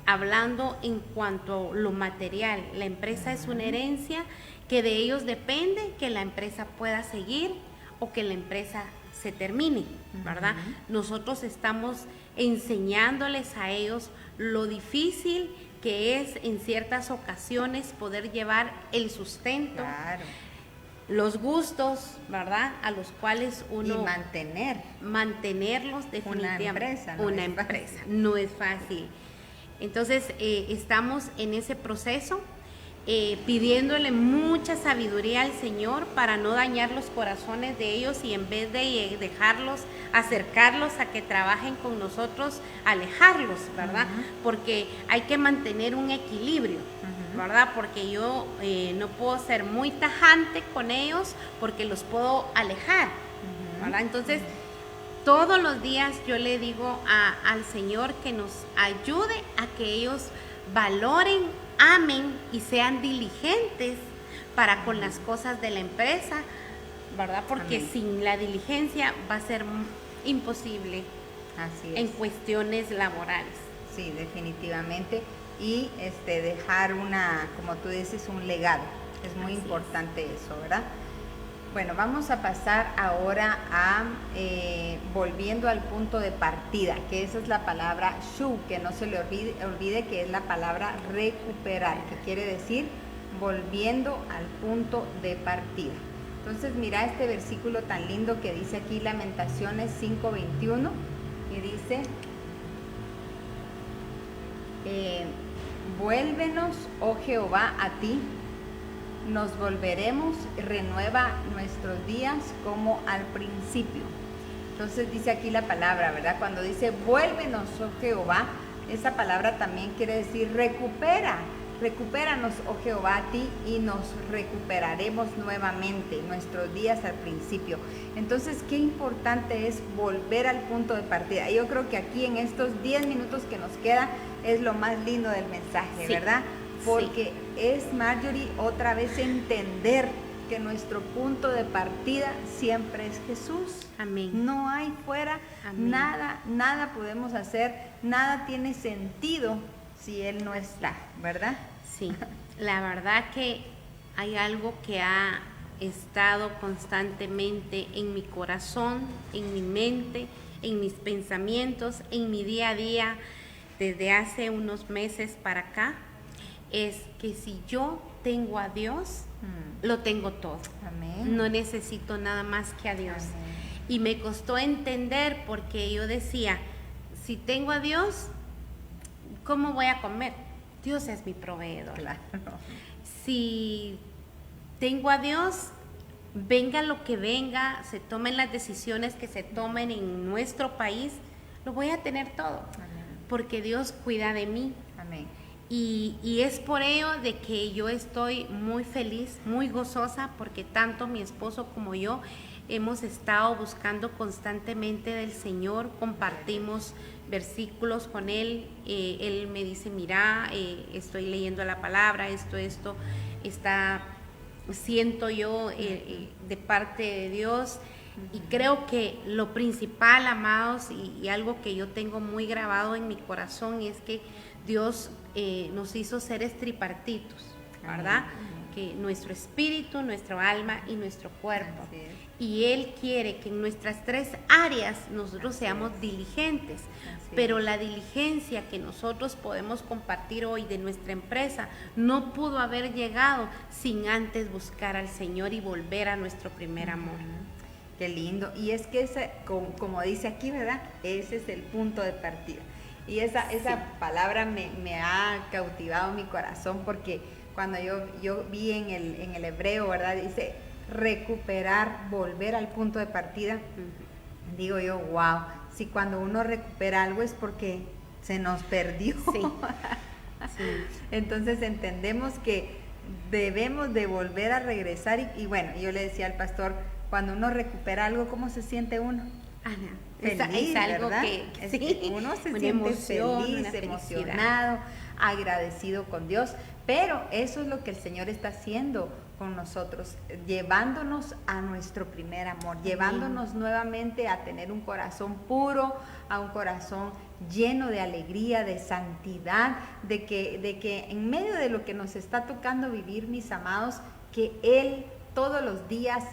hablando en cuanto a lo material. La empresa es una herencia que de ellos depende que la empresa pueda seguir o que la empresa se termine, ¿verdad? Nosotros estamos enseñándoles a ellos lo difícil que es en ciertas ocasiones poder llevar el sustento, los gustos, ¿verdad? A los cuales uno... Y mantenerlos definitivamente. Una empresa. No es fácil. Entonces, estamos en ese proceso, pidiéndole mucha sabiduría al Señor para no dañar los corazones de ellos y en vez de dejarlos, acercarlos a que trabajen con nosotros, alejarlos, ¿verdad? Porque hay que mantener un equilibrio, ¿verdad? Porque yo no puedo ser muy tajante con ellos porque los puedo alejar, ¿verdad? Entonces, todos los días yo le digo al Señor que nos ayude a que ellos valoren, amen y sean diligentes para con las cosas de la empresa, ¿verdad? Porque sin la diligencia va a ser imposible. Así es. En cuestiones laborales. Sí, definitivamente. Y dejar como tú dices, un legado. Es muy importante eso, ¿verdad? Bueno, vamos a pasar ahora a volviendo al punto de partida, que esa es la palabra shu, que no se le olvide que es la palabra recuperar, que quiere decir volviendo al punto de partida. Entonces mira este versículo tan lindo que dice aquí Lamentaciones 5:21, y dice, vuélvenos, oh Jehová, a ti, nos volveremos, renueva nuestros días como al principio. Entonces dice aquí la palabra, ¿verdad? Cuando dice vuélvenos, oh Jehová, esa palabra también quiere decir recupéranos, oh Jehová, a ti, y nos recuperaremos nuevamente nuestros días al principio. Entonces, qué importante es volver al punto de partida. Yo creo que aquí en estos 10 minutos que nos queda es lo más lindo del mensaje, ¿verdad? Porque es, Marjorie, otra vez entender que nuestro punto de partida siempre es Jesús. Amén. No hay fuera. Amén. Nada podemos hacer, nada tiene sentido si Él no está, ¿verdad? Sí, la verdad que hay algo que ha estado constantemente en mi corazón, en mi mente, en mis pensamientos, en mi día a día, desde hace unos meses para acá, es que si yo tengo a Dios, lo tengo todo. Amén. No necesito nada más que a Dios. Amén. Y me costó entender porque yo decía, si tengo a Dios, ¿cómo voy a comer? Dios es mi proveedor. Claro. Si tengo a Dios, venga lo que venga, se tomen las decisiones que se tomen en nuestro país, lo voy a tener todo. Amén. Porque Dios cuida de mí. Amén. Y es por ello de que yo estoy muy feliz, muy gozosa, porque tanto mi esposo como yo hemos estado buscando constantemente del Señor, compartimos versículos con Él, Él me dice, mira, estoy leyendo la palabra, esto está, siento yo de parte de Dios, y creo que lo principal, amados, y algo que yo tengo muy grabado en mi corazón es que Dios nos hizo seres tripartitos, ¿verdad? Que nuestro espíritu, nuestro alma y nuestro cuerpo. Y Él quiere que en nuestras 3 áreas nosotros seamos diligentes. Pero la diligencia que nosotros podemos compartir hoy de nuestra empresa no pudo haber llegado sin antes buscar al Señor y volver a nuestro primer amor. Qué lindo. Y es que ese, como dice aquí, ¿verdad? Ese es el punto de partida. Y esa palabra me ha cautivado mi corazón, porque cuando yo vi en el hebreo, ¿verdad? Dice recuperar, volver al punto de partida. Digo yo, wow, si cuando uno recupera algo es porque se nos perdió. Sí. Sí. Entonces entendemos que debemos de volver a regresar y bueno, yo le decía al pastor, cuando uno recupera algo, ¿cómo se siente uno? Ana, Feliz, es algo ¿verdad? que Sí, uno se siente emoción, feliz, emocionado, agradecido con Dios, pero eso es lo que el Señor está haciendo con nosotros, llevándonos a nuestro primer amor, llevándonos nuevamente a tener un corazón puro, a un corazón lleno de alegría, de santidad, de que en medio de lo que nos está tocando vivir, mis amados, que Él todos los días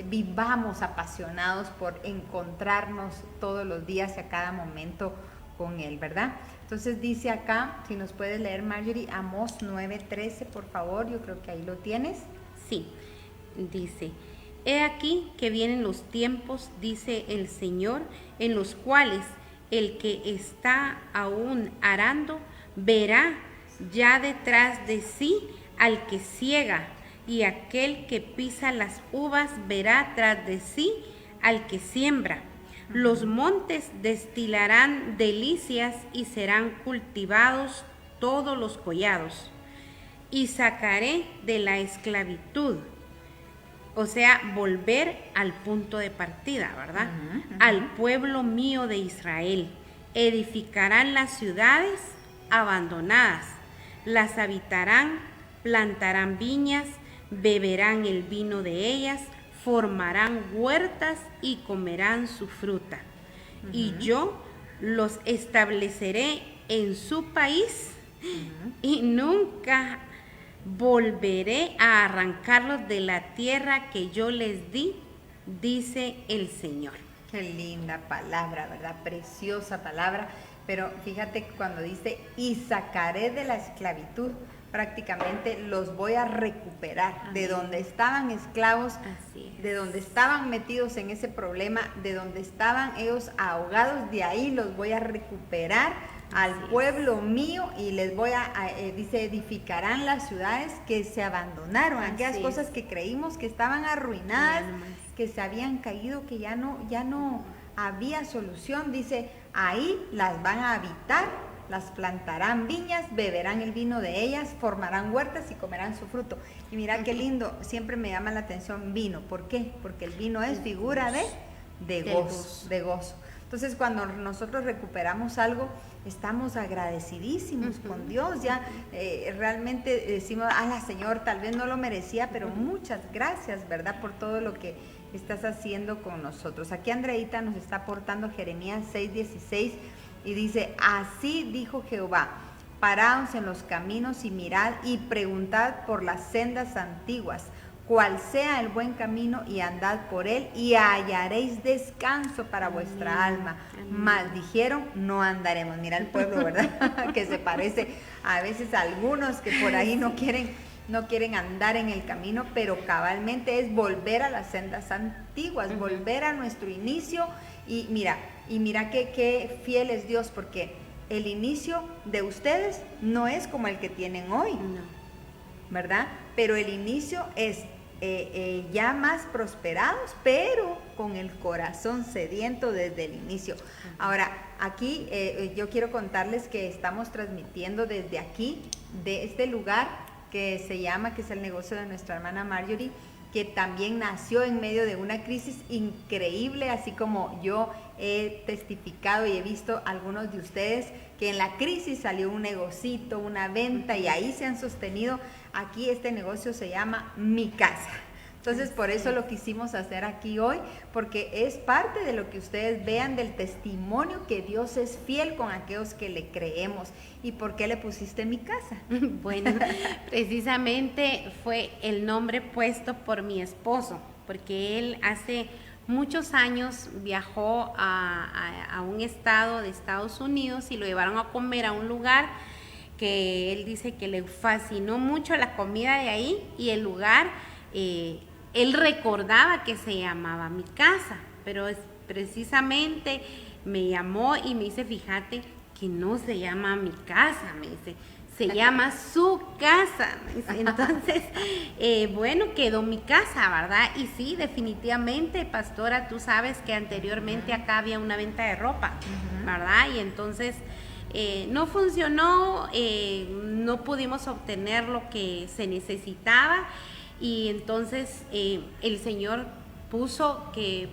vivamos apasionados por encontrarnos todos los días y a cada momento con Él, ¿verdad? Entonces dice acá, si nos puedes leer, Marjorie, Amós 9:13, por favor, yo creo que ahí lo tienes. Sí, dice, he aquí que vienen los tiempos, dice el Señor, en los cuales el que está aún arando verá ya detrás de sí al que ciega, y aquel que pisa las uvas verá tras de sí al que siembra. Los montes destilarán delicias y serán cultivados todos los collados. Y sacaré de la esclavitud, o sea, volver al punto de partida, ¿verdad? Al pueblo mío de Israel. Edificarán las ciudades abandonadas, las habitarán, plantarán viñas, beberán el vino de ellas, formarán huertas y comerán su fruta. Y yo los estableceré en su país y nunca volveré a arrancarlos de la tierra que yo les di, dice el Señor. Qué linda palabra, ¿verdad? Preciosa palabra. Pero fíjate cuando dice, y sacaré de la esclavitud, prácticamente los voy a recuperar. Amén. De donde estaban esclavos, de donde estaban metidos en ese problema, de donde estaban ellos ahogados, de ahí los voy a recuperar al pueblo mío y les voy dice, edificarán las ciudades que se abandonaron, aquellas cosas que creímos que estaban arruinadas, que se habían caído, que ya no había solución. Dice, ahí las van a habitar, las plantarán viñas, beberán el vino de ellas, formarán huertas y comerán su fruto. Y mira qué lindo, siempre me llama la atención vino. ¿Por qué? Porque el vino es figura de gozo. Entonces, cuando nosotros recuperamos algo, estamos agradecidísimos con Dios, ya realmente decimos, Señor, tal vez no lo merecía, pero muchas gracias, ¿verdad? Por todo lo que estás haciendo con nosotros. Aquí Andreita nos está aportando Jeremías 6:16 y dice, así dijo Jehová, paraos en los caminos y mirad y preguntad por las sendas antiguas, cuál sea el buen camino y andad por él y hallaréis descanso para vuestra alma. Mas dijeron, no andaremos. Mira el pueblo, ¿verdad? Que se parece a veces a algunos que por ahí no quieren andar en el camino, pero cabalmente es volver a las sendas antiguas, volver a nuestro inicio y mira qué fiel es Dios, porque el inicio de ustedes no es como el que tienen hoy, ¿verdad? Pero el inicio es ya más prosperados, pero con el corazón sediento desde el inicio. Ahora, aquí yo quiero contarles que estamos transmitiendo desde aquí, de este lugar que es el negocio de nuestra hermana Marjorie, que también nació en medio de una crisis increíble, así como yo he testificado y he visto algunos de ustedes que en la crisis salió un negocito, una venta y ahí se han sostenido. Aquí este negocio se llama Mi Casa. Entonces, por eso lo quisimos hacer aquí hoy, porque es parte de lo que ustedes vean del testimonio que Dios es fiel con aquellos que le creemos. ¿Y por qué le pusiste Mi Casa? Bueno, precisamente fue el nombre puesto por mi esposo, porque él hace muchos años viajó a un estado de Estados Unidos y lo llevaron a comer a un lugar que él dice que le fascinó mucho la comida de ahí y el lugar, él recordaba que se llamaba Mi Casa, pero es precisamente me llamó y me dice, fíjate que no se llama Mi Casa, me dice, se llama Su Casa. Entonces, bueno, quedó Mi Casa, ¿verdad? Y sí, definitivamente, pastora, tú sabes que anteriormente acá había una venta de ropa, ¿verdad? Y entonces no funcionó, no pudimos obtener lo que se necesitaba y entonces el Señor puso que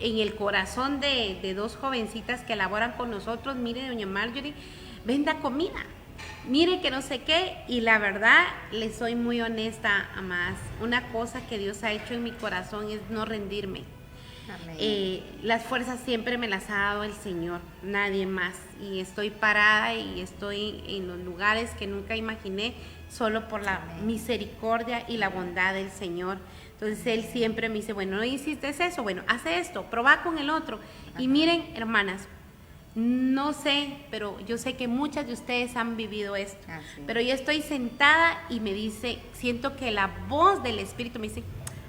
en el corazón de dos jovencitas que laboran con nosotros, mire, doña Marjorie, venda comida. Mire que no sé qué, y la verdad, les soy muy honesta, amadas, una cosa que Dios ha hecho en mi corazón es no rendirme. Las fuerzas siempre me las ha dado el Señor, nadie más, y estoy parada y estoy en los lugares que nunca imaginé, solo por la misericordia y la bondad del Señor. Entonces Él siempre me dice, bueno, ¿no hiciste eso? Bueno, hace esto, probá con el otro. Y miren, hermanas, no sé, pero yo sé que muchas de ustedes han vivido esto. Pero yo estoy sentada y me dice, siento que la voz del Espíritu me dice,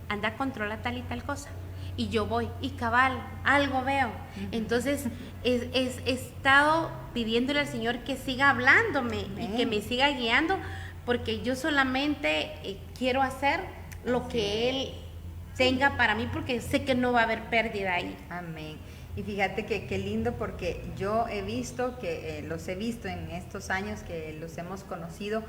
anda, controla tal y tal cosa. Y yo voy, y cabal, algo veo. Entonces, he estado pidiéndole al Señor que siga hablándome y que me siga guiando, porque yo solamente quiero hacer lo que Él tenga para mí, porque sé que no va a haber pérdida ahí. Amén. Y fíjate que qué lindo, porque yo he visto, los he visto en estos años que los hemos conocido,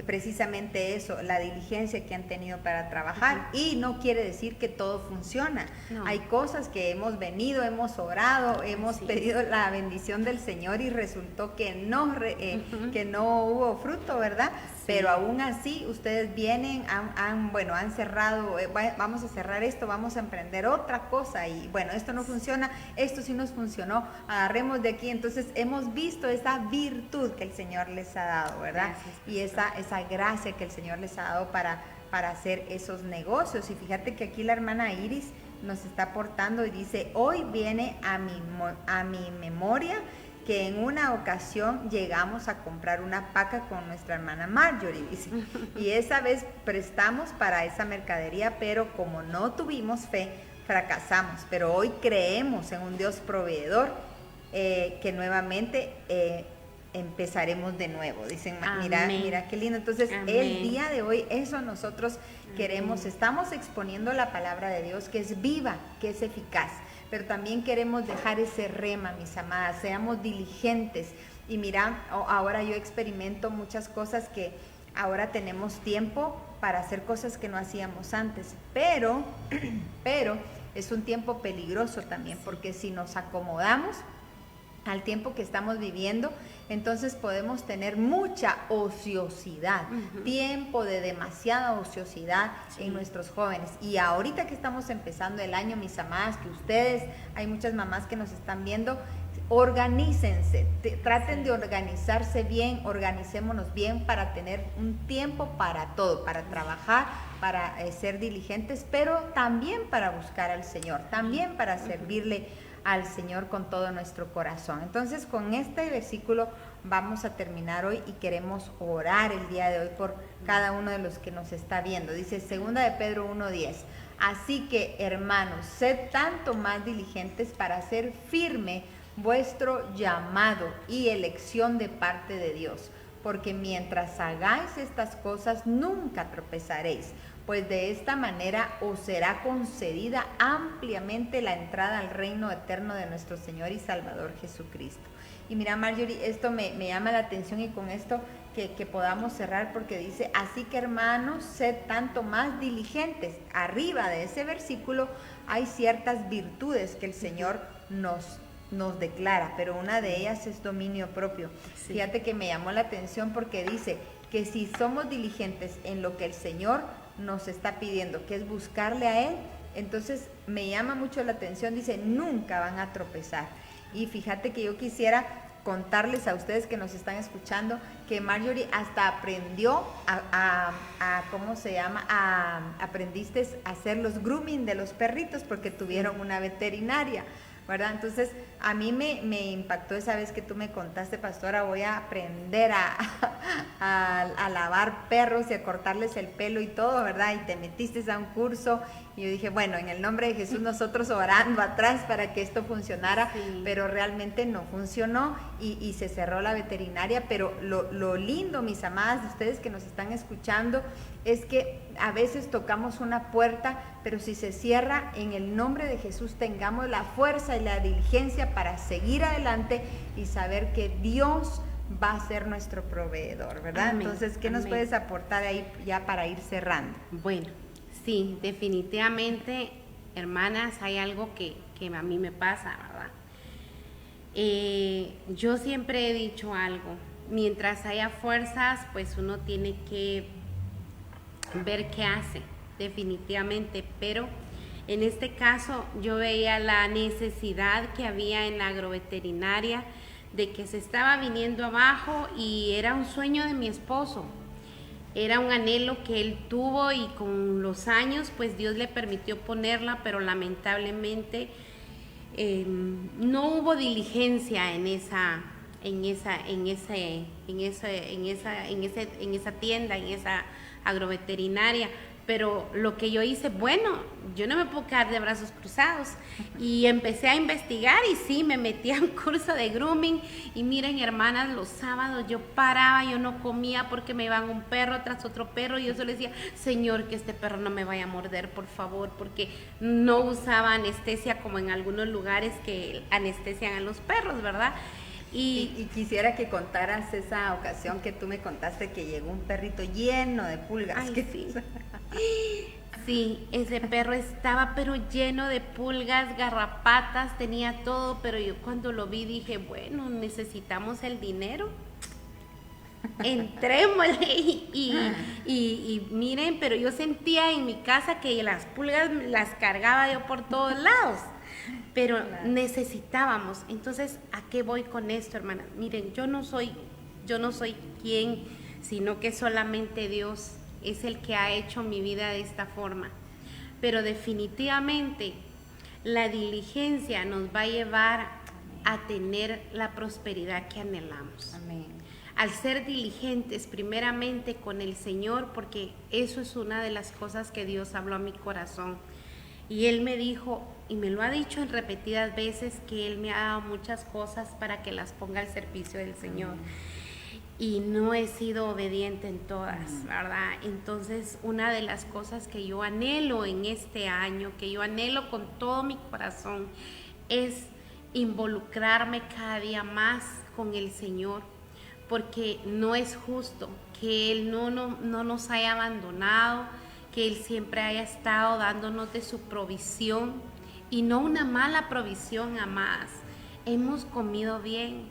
precisamente eso, la diligencia que han tenido para trabajar, y no quiere decir que todo funciona. Hay cosas que hemos venido, hemos orado, hemos pedido la bendición del Señor y resultó que no hubo fruto, ¿verdad? Pero aún así ustedes vienen, han cerrado, vamos a cerrar esto, vamos a emprender otra cosa y bueno, esto no funciona, esto sí nos funcionó, agarremos de aquí. Entonces hemos visto esa virtud que el Señor les ha dado, ¿verdad? Gracias, y esa gracia que el Señor les ha dado para hacer esos negocios. Y fíjate que aquí la hermana Iris nos está aportando y dice, hoy viene a mi memoria que en una ocasión llegamos a comprar una paca con nuestra hermana Marjorie, dice, y esa vez prestamos para esa mercadería, pero como no tuvimos fe, fracasamos, pero hoy creemos en un Dios proveedor, que nuevamente empezaremos de nuevo. Dicen, mira qué lindo. Entonces, el día de hoy, eso nosotros queremos, estamos exponiendo la palabra de Dios, que es viva, que es eficaz, pero también queremos dejar ese rema, mis amadas, seamos diligentes. Y mira, ahora yo experimento muchas cosas que ahora tenemos tiempo para hacer cosas que no hacíamos antes, pero es un tiempo peligroso también, porque si nos acomodamos al tiempo que estamos viviendo, entonces podemos tener mucha ociosidad, tiempo de demasiada ociosidad en nuestros jóvenes. Y ahorita que estamos empezando el año, mis amadas, que ustedes, hay muchas mamás que nos están viendo, organícense, traten de organizarse bien, organicémonos bien para tener un tiempo para todo, para trabajar, para ser diligentes, pero también para buscar al Señor, también para servirle al Señor con todo nuestro corazón. Entonces, con este versículo vamos a terminar hoy y queremos orar el día de hoy por cada uno de los que nos está viendo. Dice 2 de Pedro 1:10. Así que, hermanos, sed tanto más diligentes para hacer firme vuestro llamado y elección de parte de Dios, porque mientras hagáis estas cosas nunca tropezaréis, pues de esta manera os será concedida ampliamente la entrada al reino eterno de nuestro Señor y Salvador Jesucristo. Y mira, Marjorie, esto me llama la atención, y con esto que podamos cerrar, porque dice, así que hermanos, sed tanto más diligentes. Arriba de ese versículo hay ciertas virtudes que el Señor nos declara, pero una de ellas es dominio propio. Sí. Fíjate que me llamó la atención porque dice que si somos diligentes en lo que el Señor nos está pidiendo, que es buscarle a Él, entonces me llama mucho la atención, dice, nunca van a tropezar. Y fíjate que yo quisiera contarles a ustedes que nos están escuchando que Marjorie hasta aprendió ¿cómo se llama? Aprendiste a hacer los grooming de los perritos porque tuvieron una veterinaria, ¿verdad? Entonces, a mí me impactó esa vez que tú me contaste, pastora, voy a aprender a lavar perros y a cortarles el pelo y todo, ¿verdad? Y te metiste a un curso, y yo dije, bueno, en el nombre de Jesús nosotros orando atrás para que esto funcionara, sí. Pero realmente no funcionó y se cerró la veterinaria. Pero lo lindo, mis amadas, de ustedes que nos están escuchando, es que a veces tocamos una puerta, pero si se cierra, en el nombre de Jesús tengamos la fuerza y la diligencia para seguir adelante y saber que Dios va a ser nuestro proveedor, ¿verdad? Amén. Entonces, ¿qué nos puedes aportar ahí ya para ir cerrando? Bueno, sí, definitivamente, hermanas, hay algo que a mí me pasa, ¿verdad? Yo siempre he dicho algo, mientras haya fuerzas, pues uno tiene que ver qué hace, definitivamente, pero en este caso yo veía la necesidad que había en la agroveterinaria de que se estaba viniendo abajo, y era un sueño de mi esposo, era un anhelo que él tuvo, y con los años pues Dios le permitió ponerla, pero lamentablemente no hubo diligencia en esa tienda, en esa agroveterinaria. Pero lo que yo hice, bueno, yo no me puedo quedar de brazos cruzados, y empecé a investigar, y sí, me metí a un curso de grooming. Y miren, hermanas, los sábados yo paraba, yo no comía porque me iban un perro tras otro perro, y yo solo decía, Señor, que este perro no me vaya a morder, por favor, porque no usaba anestesia como en algunos lugares que anestesian a los perros, ¿verdad? Y quisiera que contaras esa ocasión que tú me contaste que llegó un perrito lleno de pulgas. Ay, sí. Sí, ese perro estaba pero lleno de pulgas, garrapatas, tenía todo, pero yo cuando lo vi dije, bueno, necesitamos el dinero, entrémosle. Y miren, pero yo sentía en mi casa que las pulgas las cargaba yo por todos lados, pero necesitábamos. Entonces, ¿a qué voy con esto, hermana? Miren, yo no soy quien, sino que solamente Dios es el que ha hecho mi vida de esta forma. Pero definitivamente la diligencia nos va a llevar a tener la prosperidad que anhelamos. Amén. Al ser diligentes primeramente con el Señor, porque eso es una de las cosas que Dios habló a mi corazón. Y Él me dijo, y me lo ha dicho en repetidas veces, que Él me ha dado muchas cosas para que las ponga al servicio del Señor. Y no he sido obediente en todas, ¿verdad? Entonces, una de las cosas que yo anhelo en este año, que yo anhelo con todo mi corazón, es involucrarme cada día más con el Señor, porque no es justo que Él no nos haya abandonado, que Él siempre haya estado dándonos de su provisión, y no una mala provisión, amadas. Hemos comido bien,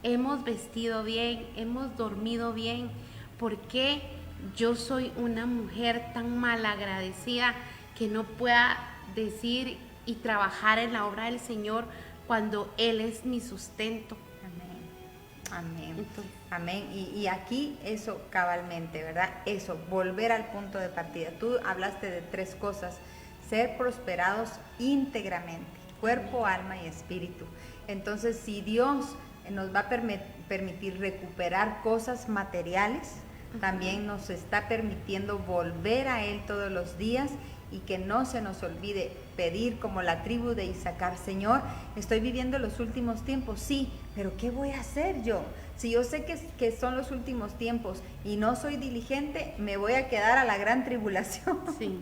hemos vestido bien, hemos dormido bien. ¿Por qué yo soy una mujer tan malagradecida que no pueda decir y trabajar en la obra del Señor cuando Él es mi sustento? Amén. Entonces, amén. Y aquí eso cabalmente, ¿verdad? Eso, volver al punto de partida. Tú hablaste de 3 cosas: ser prosperados íntegramente, cuerpo, alma y espíritu. Entonces, si Dios nos va a permitir recuperar cosas materiales, también nos está permitiendo volver a Él todos los días, y que no se nos olvide pedir como la tribu de Isaacar: Señor, estoy viviendo los últimos tiempos, sí, pero ¿qué voy a hacer yo? Si yo sé que son los últimos tiempos y no soy diligente, me voy a quedar a la gran tribulación, sí.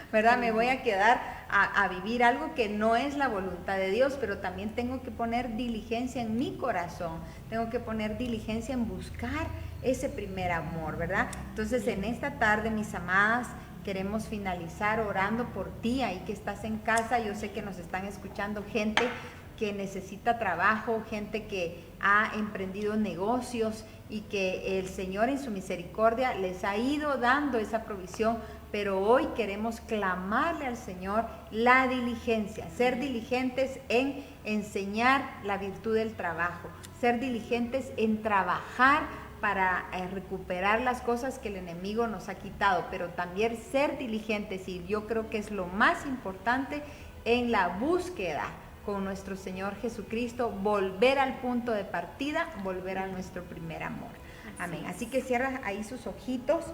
¿Verdad? Me voy a quedar a vivir algo que no es la voluntad de Dios, pero también tengo que poner diligencia en mi corazón, tengo que poner diligencia en buscar ese primer amor, ¿verdad? Entonces, en esta tarde, mis amadas, queremos finalizar orando por ti, ahí que estás en casa. Yo sé que nos están escuchando gente que necesita trabajo, gente que ha emprendido negocios y que el Señor en su misericordia les ha ido dando esa provisión, pero hoy queremos clamarle al Señor la diligencia, ser diligentes en enseñar la virtud del trabajo, ser diligentes en trabajar para recuperar las cosas que el enemigo nos ha quitado, pero también ser diligentes, y yo creo que es lo más importante, en la búsqueda con nuestro Señor Jesucristo, volver al punto de partida, volver a nuestro primer amor. Amén. Así que cierra ahí sus ojitos.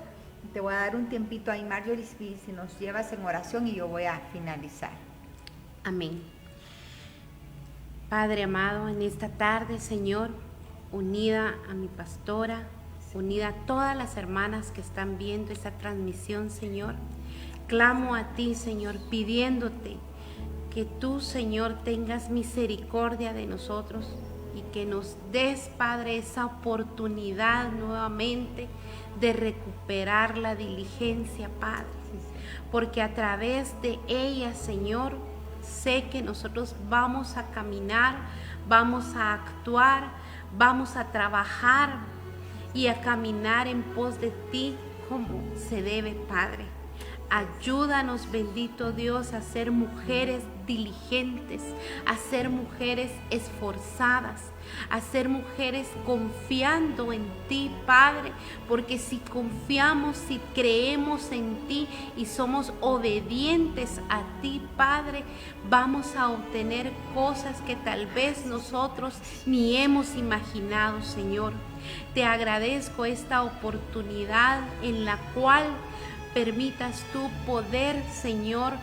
Te voy a dar un tiempito ahí, Marjorie, si nos llevas en oración, y yo voy a finalizar. Amén. Padre amado, en esta tarde, Señor, unida a mi pastora, unida a todas las hermanas que están viendo esta transmisión, Señor, clamo a ti, Señor, pidiéndote que tú, Señor, tengas misericordia de nosotros y que nos des, Padre, esa oportunidad nuevamente de recuperar la diligencia, Padre, porque a través de ella, Señor, sé que nosotros vamos a caminar, vamos a actuar, vamos a trabajar y a caminar en pos de ti como se debe, Padre. Ayúdanos, bendito Dios, a ser mujeres diligentes, a ser mujeres esforzadas, a ser mujeres confiando en ti, Padre, porque si confiamos, si creemos en ti y somos obedientes a ti, Padre, vamos a obtener cosas que tal vez nosotros ni hemos imaginado, Señor. Te agradezco esta oportunidad en la cual permitas tú poder, Señor,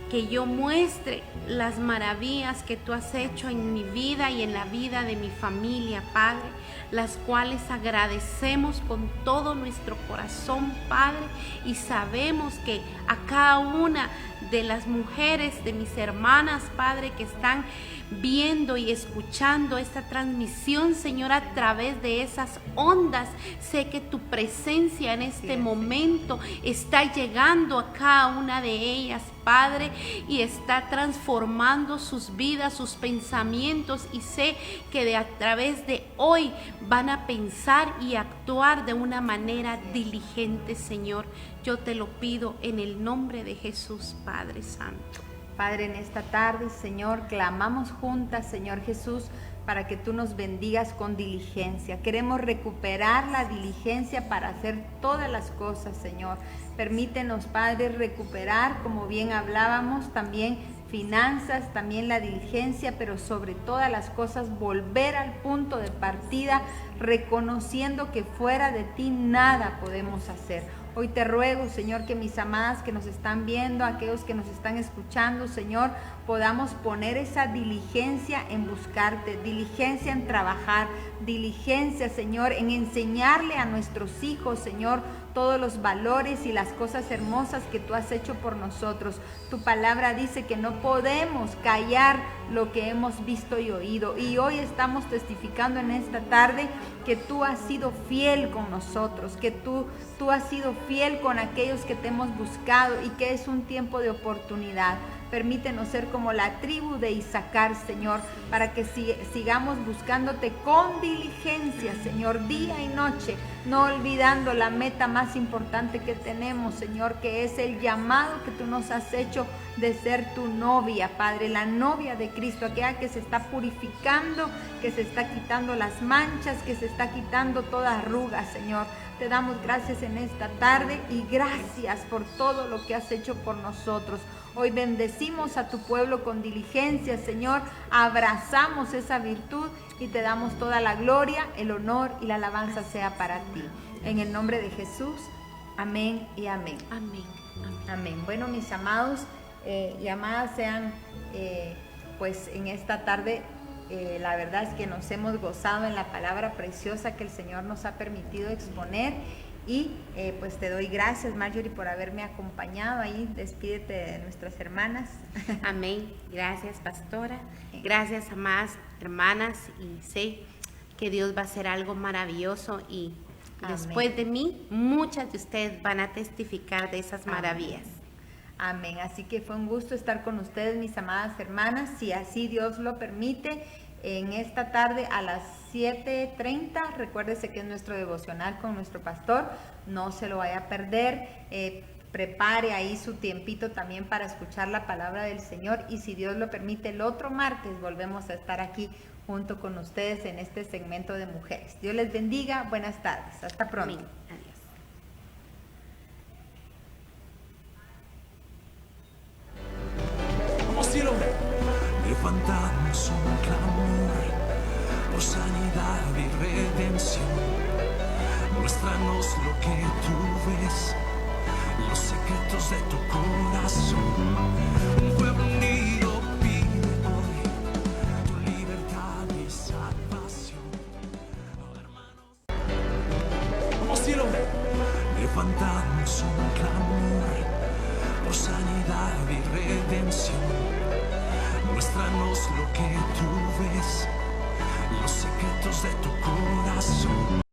que yo muestre las maravillas que tú has hecho en mi vida y en la vida de mi familia, Padre, las cuales agradecemos con todo nuestro corazón, Padre, y sabemos que a cada una de las mujeres, de mis hermanas, Padre, que están viendo y escuchando esta transmisión, Señor, a través de esas ondas, sé que tu presencia en este momento está llegando a cada una de ellas, Padre, y está transformando sus vidas, sus pensamientos, y sé que a través de hoy van a pensar y actuar de una manera diligente, Señor. Yo te lo pido en el nombre de Jesús, Padre Santo. Padre, en esta tarde, Señor, clamamos juntas, Señor Jesús, para que tú nos bendigas con diligencia. Queremos recuperar la diligencia para hacer todas las cosas, Señor. Permítenos, Padre, recuperar, como bien hablábamos, también finanzas, también la diligencia, pero sobre todas las cosas volver al punto de partida, reconociendo que fuera de ti nada podemos hacer. Hoy te ruego, Señor, que mis amadas que nos están viendo, aquellos que nos están escuchando, Señor, podamos poner esa diligencia en buscarte, diligencia en trabajar, diligencia, Señor, en enseñarle a nuestros hijos, Señor, todos los valores y las cosas hermosas que tú has hecho por nosotros. Tu palabra dice que no podemos callar lo que hemos visto y oído. Y hoy estamos testificando en esta tarde que tú has sido fiel con nosotros, que tú has sido fiel con aquellos que te hemos buscado y que es un tiempo de oportunidad. Permítenos ser como la tribu de Isaacar, Señor, para que sigamos buscándote con diligencia, Señor, día y noche, no olvidando la meta más importante que tenemos, Señor, que es el llamado que tú nos has hecho de ser tu novia, Padre, la novia de Cristo, aquella que se está purificando, que se está quitando las manchas, que se está quitando toda arruga, Señor. Te damos gracias en esta tarde y gracias por todo lo que has hecho por nosotros. Hoy bendecimos a tu pueblo con diligencia, Señor. Abrazamos esa virtud y te damos toda la gloria, el honor y la alabanza sea para ti. En el nombre de Jesús, amén y amén. Amén. Amén. Amén. Bueno, mis amados y amadas, sean pues en esta tarde, la verdad es que nos hemos gozado en la palabra preciosa que el Señor nos ha permitido exponer. Y pues te doy gracias, Marjorie, por haberme acompañado ahí. Despídete de nuestras hermanas. Amén. Gracias, pastora. Gracias, amadas hermanas. Y sé que Dios va a hacer algo maravilloso y después de mí, muchas de ustedes van a testificar de esas maravillas. Amén. Así que fue un gusto estar con ustedes, mis amadas hermanas. Si así Dios lo permite, en esta tarde a las 7:30, recuérdese que es nuestro devocional con nuestro pastor, no se lo vaya a perder, prepare ahí su tiempito también para escuchar la palabra del Señor y si Dios lo permite el otro martes volvemos a estar aquí junto con ustedes en este segmento de mujeres. Dios les bendiga, buenas tardes, hasta pronto. Amén. Adiós. Levantamos un clamor por sanidad y redención. Muéstranos lo que tú ves, los secretos de tu corazón. Un pueblo unido pide hoy tu libertad y salvación. Oh, hermanos, como cielo, levantamos un clamor por sanidad y redención. Muéstranos lo que tú ves, los secretos de tu corazón.